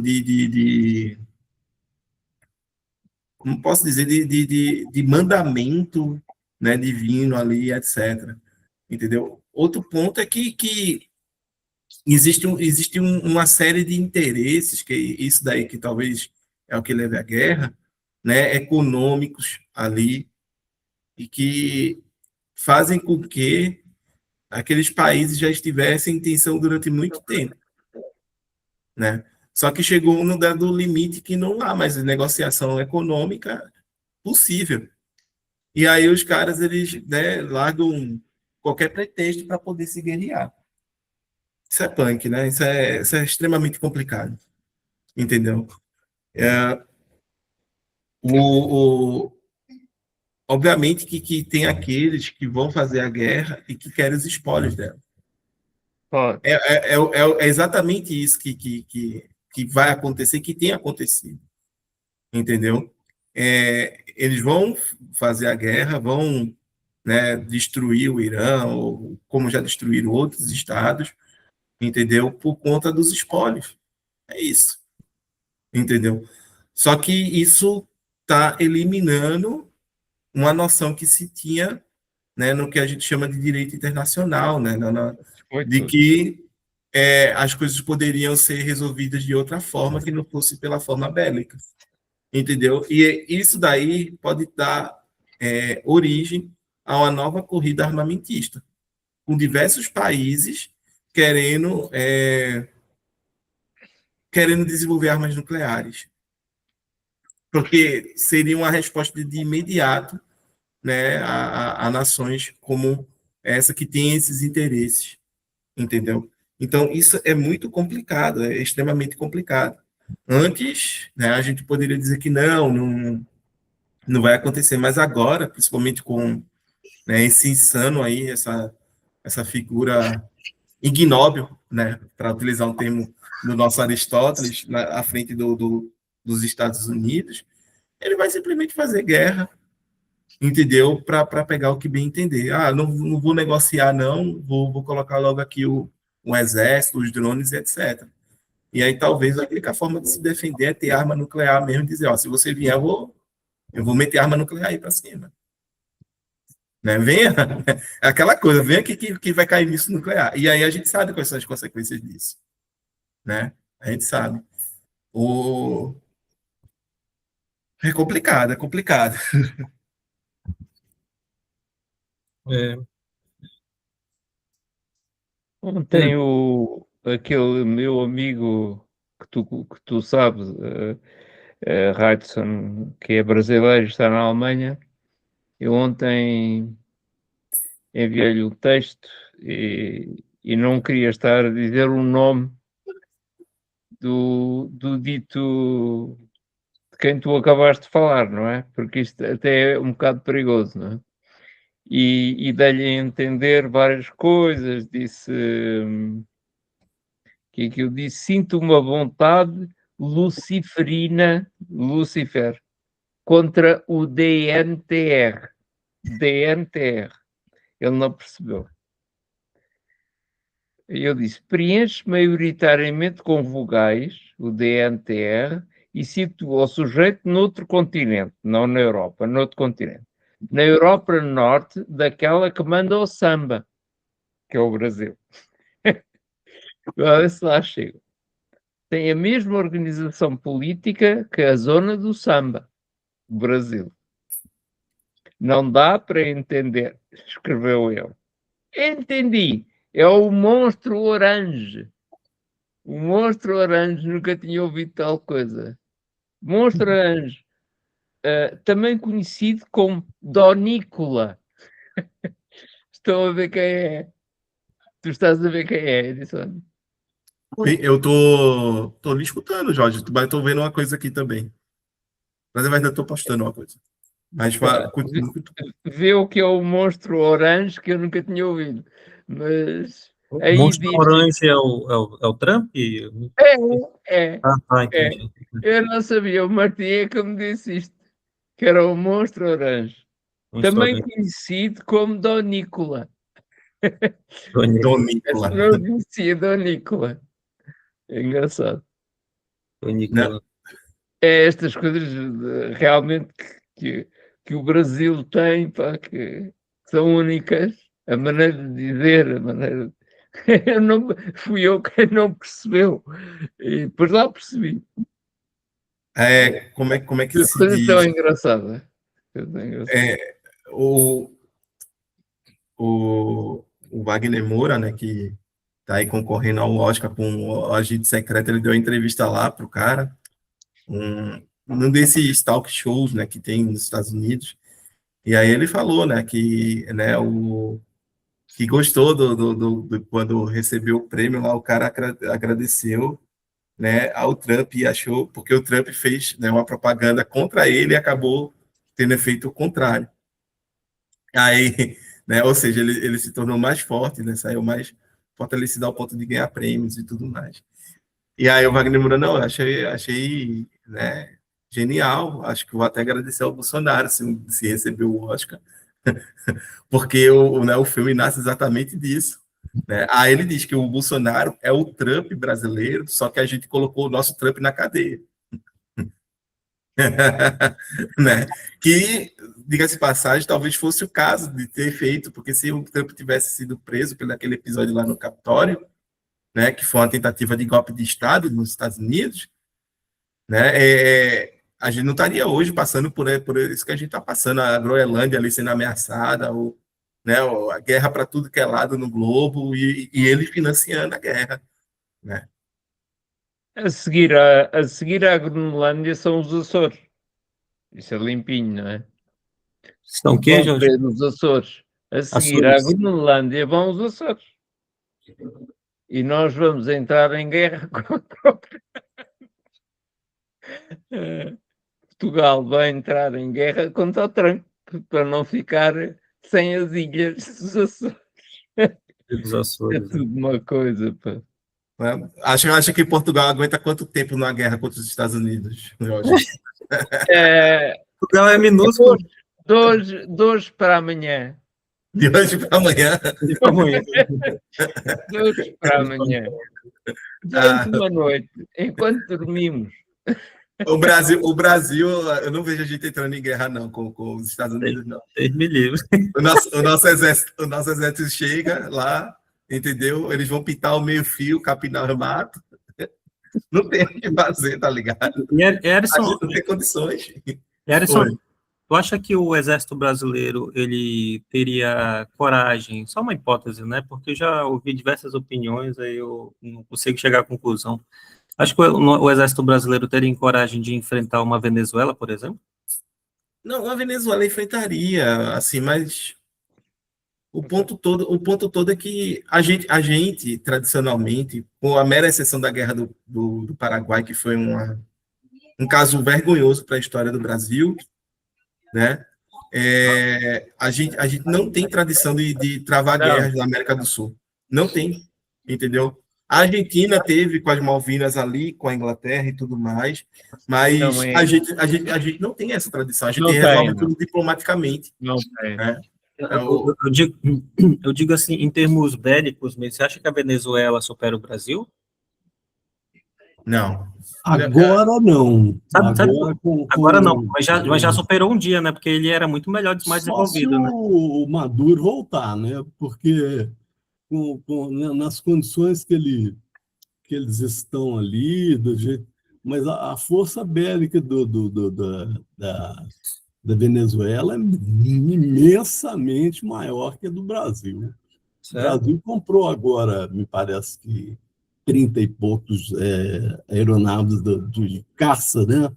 como posso dizer, de mandamento, né, divino ali, etc. Entendeu? Outro ponto é que existe uma série de interesses, que isso daí que talvez é o que leve à guerra, né, econômicos ali, e que fazem com que aqueles países já estivessem em tensão durante muito tempo, né? Só que chegou no dado limite que não há mais negociação econômica possível. E aí os caras, eles, né, largam qualquer pretexto para poder se guerrear. Isso é punk, né? Isso é extremamente complicado, entendeu? É, o, obviamente que tem aqueles que vão fazer a guerra e que querem os espólios dela. Claro. É exatamente isso que vai acontecer, que tem acontecido, entendeu? Eles vão fazer a guerra, vão, né, destruir o Irã, ou como já destruíram outros estados, entendeu? Por conta dos espólios. É isso, entendeu? Só que isso está eliminando uma noção que se tinha, né, no que a gente chama de direito internacional, né, Foi de tudo. que as coisas poderiam ser resolvidas de outra forma que não fosse pela forma bélica, entendeu? E isso daí pode dar origem a uma nova corrida armamentista, com diversos países querendo querendo desenvolver armas nucleares, porque seria uma resposta de imediato, né, a nações como essa que tem esses interesses, entendeu? Então, isso é muito complicado, é extremamente complicado. Antes, né, a gente poderia dizer que não vai acontecer, mas agora, principalmente com, né, esse insano aí, essa figura ignóbil, né, para utilizar um termo do nosso Aristóteles, à frente dos Estados Unidos, ele vai simplesmente fazer guerra, entendeu? Para pegar o que bem entender. Ah, não vou negociar, não, vou colocar logo aqui o exército, os drones, etc. E aí talvez a única forma de se defender é ter arma nuclear mesmo e dizer, ó, se você vier, eu vou meter arma nuclear aí para cima. Né? Venha, é aquela coisa, venha que vai cair nisso nuclear. E aí a gente sabe quais são as consequências disso. Né? A gente sabe. É complicado, é complicado. É, Ontem aquele meu amigo que tu sabes, Hudson, que é brasileiro, está na Alemanha, eu ontem enviei-lhe um texto e não queria estar a dizer o nome do dito de quem tu acabaste de falar, não é? Porque isto até é um bocado perigoso, não é? E dei-lhe a entender várias coisas, disse que eu disse, sinto uma vontade luciferina, Lucifer, contra o DNTR. DNTR. Ele não percebeu. E eu disse, preenche maioritariamente com vogais, o DNTR, e situa o sujeito noutro continente, não na Europa, noutro continente. Na Europa Norte, daquela que manda o samba, que é o Brasil. Olha se lá chega. Tem a mesma organização política que a zona do samba, o Brasil. Não dá para entender, escreveu ele. Entendi. É o monstro orange. O monstro orange, nunca tinha ouvido tal coisa. Monstro orange, também conhecido como Donícola. Estão a ver quem é. Tu estás a ver quem é, Edson. Eu tô lhe escutando, Jorge, mas tô vendo uma coisa aqui também. Mas eu ainda tô postando uma coisa. Mas continua. Vê o que é o monstro orange que eu nunca tinha ouvido. Mas o aí Monstro diz. Orange é o Trump? É. Entendi. Eu não sabia, o Martim é que me disse isto, que era o monstro orange. Monstro Também Orange. conhecido como Donícola. Donícola. Essa não conhecia Donícola. É engraçado. Não, É estas coisas realmente que o Brasil tem, pá, que são únicas. A maneira de dizer, a maneira. Eu não, fui eu quem não percebeu. E depois lá percebi. como é que As se coisas tão diz? engraçadas. O, o Wagner Moura, né, que tá aí concorrendo ao Oscar com o Agente Secreto, ele deu uma entrevista lá pro cara, um desses talk shows, né, que tem nos Estados Unidos, e aí ele falou, né, que, né, que gostou quando recebeu o prêmio lá, o cara agradeceu, né, ao Trump e achou, porque o Trump fez, né, uma propaganda contra ele e acabou tendo efeito contrário. Aí, né, ou seja, ele se tornou mais forte, né, saiu mais fortalecido ao ponto de ganhar prêmios e tudo mais. E aí o Wagner Moura, não, achei né, genial, acho que vou até agradecer ao Bolsonaro se recebeu o Oscar, porque né, o filme nasce exatamente disso. Né? Aí ele diz que o Bolsonaro é o Trump brasileiro, só que a gente colocou o nosso Trump na cadeia. Né? Que, diga-se de passagem, talvez fosse o caso de ter feito, porque se o Trump tivesse sido preso pelo aquele episódio lá no Capitólio, né, que foi uma tentativa de golpe de Estado nos Estados Unidos, né, a gente não estaria hoje passando por isso que a gente está passando, a Groenlândia ali sendo ameaçada, né, a guerra para tudo que é lado no globo, e ele financiando a guerra. Né? A seguir à Groenlândia são os Açores. Isso é limpinho, não é? São o quê, Vão Jorge? ver os Açores. A seguir à Açores. Groenlândia vão os Açores. E nós vamos entrar em guerra contra Portugal vai entrar em guerra contra o Trump para não ficar sem as ilhas dos Açores. Dos É Açores, né? tudo uma coisa, pá. Né? Acha que Portugal aguenta quanto tempo numa guerra contra os Estados Unidos, Jorge? É, Portugal é minúsculo de hoje para amanhã. De hoje para amanhã. de amanhã. De hoje para amanhã. Ah, Durante uma noite, enquanto dormimos. O Brasil, eu não vejo a gente entrando em guerra, não, com os Estados Unidos, não. Deus me livre. O nosso exército chega lá, entendeu? Eles vão pintar o meio-fio, capinar o mato. Não tem o que fazer, tá ligado? E A Erison, gente não tem condições. Erison, Oi. tu acha que o exército brasileiro ele teria coragem? Só uma hipótese, né? Porque eu já ouvi diversas opiniões, aí eu não consigo chegar à conclusão. Acho que o exército brasileiro teria coragem de enfrentar uma Venezuela, por exemplo? Não, a Venezuela enfrentaria, assim, mas o ponto todo é que a gente tradicionalmente, com a mera exceção da guerra do Paraguai, que foi um caso vergonhoso para a história do Brasil, né? A gente não tem tradição de travar Não. guerras na América do Sul. Não tem, entendeu? A Argentina teve com as Malvinas ali, com a Inglaterra e tudo mais, mas Não é. a gente não tem essa tradição. A gente Não tem, resolve não. tudo diplomaticamente. Não tem. Né? Eu digo assim, em termos bélicos, mas você acha que a Venezuela supera o Brasil? Não. Agora não. Sabe, agora não, com- mas já superou um dia, né? Porque ele era muito melhor, mais Só se desenvolvido, né? o Maduro voltar, né? Porque nas condições que eles estão ali, do jeito, mas a força bélica da Venezuela é imensamente maior que a do Brasil. O Certo? Brasil comprou agora, me parece que 30 e poucos aeronaves de caça, né,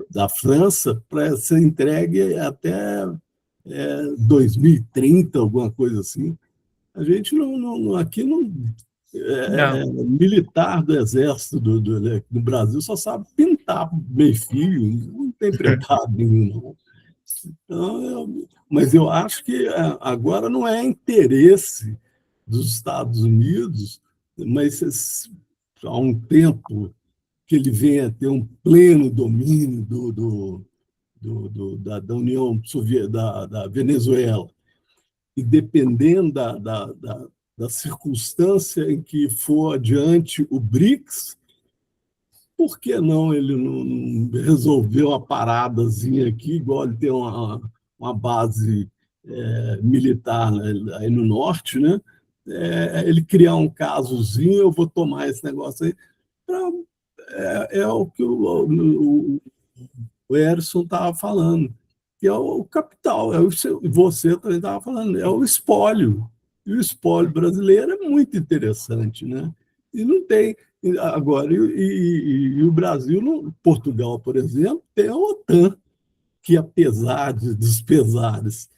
da França para ser entregue até 2030, alguma coisa assim. A gente aqui não militar do exército do Brasil só sabe pintar meio fio, não tem preparo nenhum, não. Então, mas eu acho que agora não é interesse dos Estados Unidos, mas há um tempo que ele vem a ter um pleno domínio da União Soviética, da Venezuela, e dependendo da circunstância em que for adiante o BRICS, por que não ele não resolveu uma paradazinha aqui, igual ele tem uma base militar, né, aí no norte, né? Ele criar um casozinho, eu vou tomar esse negócio aí. É o que o Erison estava falando, que é o capital, você também estava falando, é o espólio. E o espólio brasileiro é muito interessante, né? E não tem. Agora, e o Brasil, Portugal, por exemplo, tem a OTAN, que apesar dos pesares,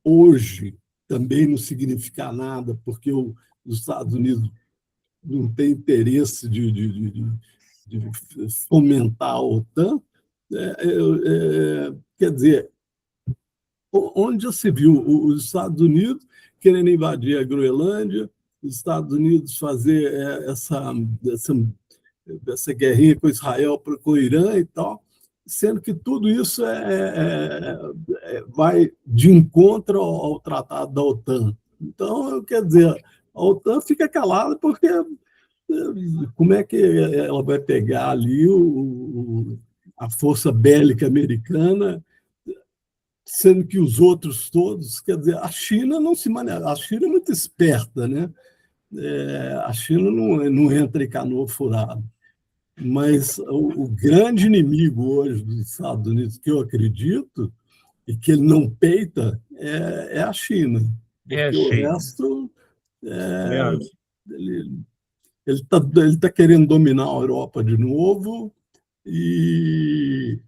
hoje também não significa nada, porque os Estados Unidos não têm interesse de fomentar a OTAN. Quer dizer, onde já se viu os Estados Unidos querendo invadir a Groenlândia, os Estados Unidos fazer essa guerrinha com Israel, com o Irã e tal, sendo que tudo isso vai de encontro ao tratado da OTAN. Então, quer dizer, a OTAN fica calada porque como é que ela vai pegar ali a força bélica americana, sendo que os outros todos, quer dizer, a China não se maneja, a China é muito esperta, né? A China não entra em canoa furado. Mas o grande inimigo hoje dos Estados Unidos, que eu acredito, e que ele não peita, é a China. Porque o resto, ele tá querendo dominar a Europa de novo, e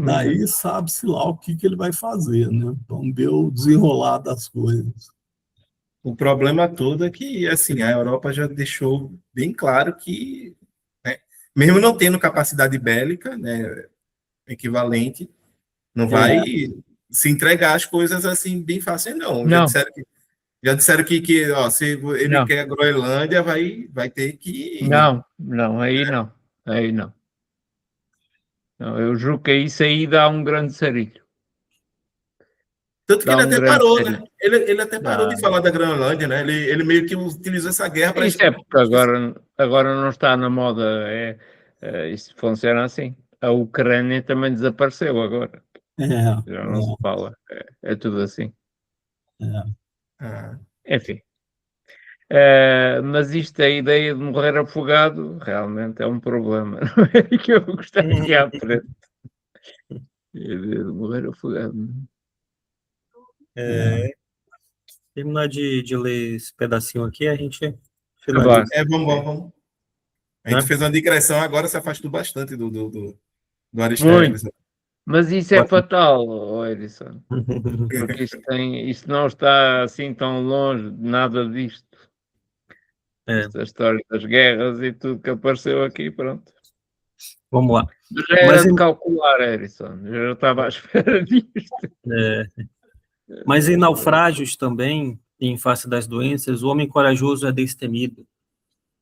daí sabe-se lá o que ele vai fazer, né? Vamos ver o desenrolar das coisas. O problema todo é que, assim, a Europa já deixou bem claro que, né, mesmo não tendo capacidade bélica, né, equivalente, não vai se entregar as coisas assim bem fácil, não. Não, Já disseram que ó, se ele não, quer a Groenlândia, vai ter que. não, aí não, aí não. Não, eu julgo que isso aí dá um grande sarilho. Tanto que Dá ele um até grande parou, né? sarilho. Ele até parou Dá. de falar da Groenlândia, né? Ele meio que utilizou essa guerra para. Isso é porque agora não está na moda. Isso funciona assim. A Ucrânia também desapareceu agora. Já não se fala. É tudo assim. Ah, Enfim. Mas isto, a ideia de morrer afogado, realmente é um problema. Não é que eu gostaria de aprender. A ideia de morrer afogado. Terminar de ler esse pedacinho aqui, a gente finaliza, Avança. vamos. A gente né? fez uma digressão, agora se afastou bastante do Muito. Aristóteles. Mas isso é fatal, Edison. Porque isto não está assim tão longe de nada disto. Esta história das guerras e tudo que apareceu aqui, pronto. Vamos lá. Mas já Mas era de calcular, Edison. Eu já estava à espera disto. Mas em naufrágios também, em face das doenças, o homem corajoso é destemido,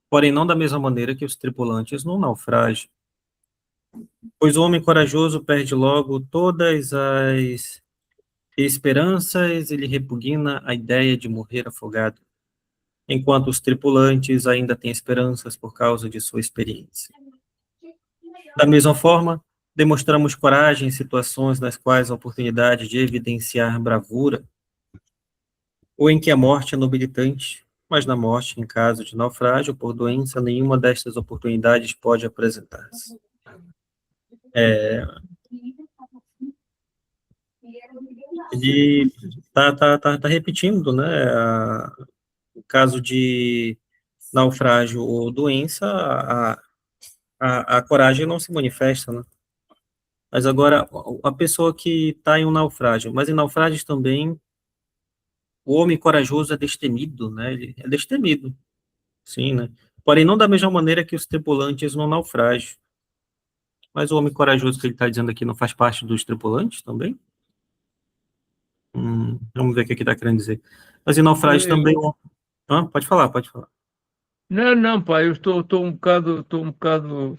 porém não da mesma maneira que os tripulantes no naufrágio. Pois o homem corajoso perde logo todas as esperanças, ele repugna a ideia de morrer afogado, enquanto os tripulantes ainda têm esperanças por causa de sua experiência. Da mesma forma, demonstramos coragem em situações nas quais a oportunidade de evidenciar bravura ou em que a morte é nobilitante, mas na morte, em caso de naufrágio por doença, nenhuma destas oportunidades pode apresentar-se. Ele tá repetindo, né, o caso de naufrágio ou doença, a coragem não se manifesta, né? Mas agora, a pessoa que está em um naufrágio, mas em naufrágios também, o homem corajoso é destemido, né? Ele é destemido, sim, né? Porém, não da mesma maneira que os tripulantes no naufrágio. Mas o homem corajoso que ele está dizendo aqui não faz parte dos tripulantes também? Vamos ver o que ele está querendo dizer. Mas em naufrágio também... pode falar, pode falar. Não, pá, eu estou um bocado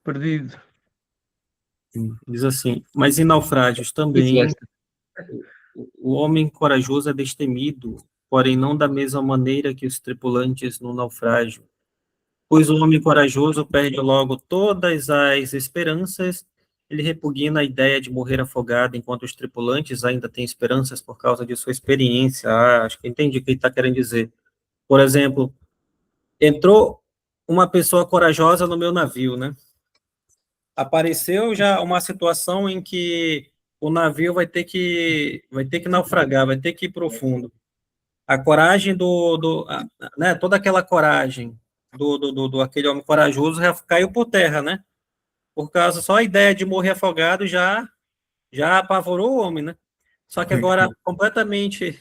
perdido. Diz assim, mas em naufrágios também o homem corajoso é destemido, porém não da mesma maneira que os tripulantes no naufrágio. Pois o homem corajoso perde logo todas as esperanças, ele repugna a ideia de morrer afogado, enquanto os tripulantes ainda têm esperanças por causa de sua experiência. Acho que entendi o que ele está querendo dizer. Por exemplo, entrou uma pessoa corajosa no meu navio, né? Apareceu já uma situação em que o navio vai ter que naufragar, vai ter que ir profundo. A coragem né, toda aquela coragem do aquele homem corajoso já caiu por terra, né? Por causa só a ideia de morrer afogado já apavorou o homem, né? Só que agora completamente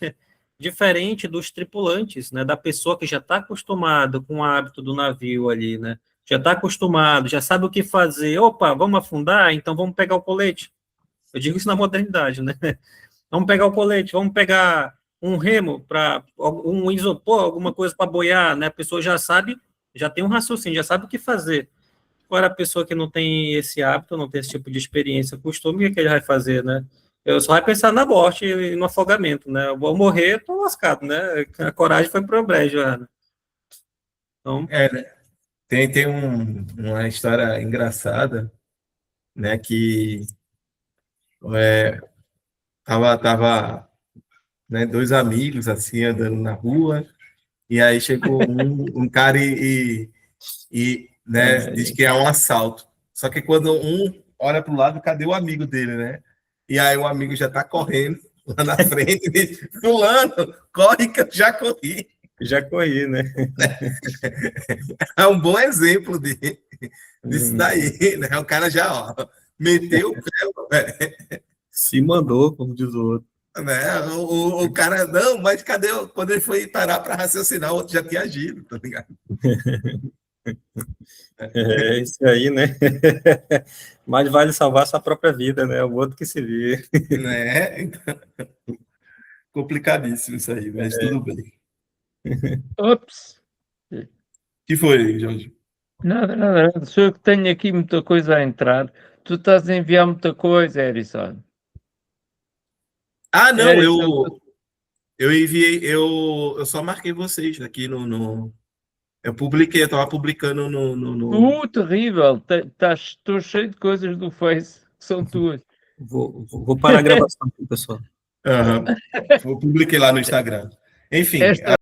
diferente dos tripulantes, né? Da pessoa que já está acostumada com o hábito do navio ali, né? Já está acostumado, já sabe o que fazer. Opa, vamos afundar? Então vamos pegar o colete. Eu digo isso na modernidade, né? Vamos pegar o colete, vamos pegar um remo para um isopor, alguma coisa para boiar, né? A pessoa já sabe, já tem um raciocínio, já sabe o que fazer. Agora, a pessoa que não tem esse hábito, não tem esse tipo de experiência, costume, o que ele vai fazer, né? Eu só vai pensar na morte e no afogamento, né? Eu vou morrer, tô lascado, né? A coragem foi pro brejo, né? Então, Tem uma história engraçada, né, que tava né, dois amigos assim andando na rua e aí chegou um cara né, diz que é um assalto. Só que quando um olha para o lado, cadê o amigo dele, né? E aí o amigo já está correndo lá na frente e diz: Fulano, corre que eu já corri. já corri, né? É um bom exemplo disso daí, né? O cara já meteu o pé. Se mandou, como diz o outro. Né? O cara, não, mas cadê? Quando ele foi parar para raciocinar, o outro já tinha agido, tá ligado? É isso aí, né? Mais vale salvar sua própria vida, né? O outro que se vê. Né? Então, complicadíssimo isso aí, mas tudo bem. Ops! Que foi, Jorge? Nada. Sou eu que tenho aqui muita coisa a entrar. Tu estás a enviar muita coisa, Erison. Ah, não, Erison, eu enviei, eu só marquei vocês aqui eu publiquei, eu estava publicando terrível. Estou cheio de coisas do Face que são tuas. Vou parar a gravação aqui, pessoal. Aham. Eu publiquei lá no Instagram. Enfim, Esta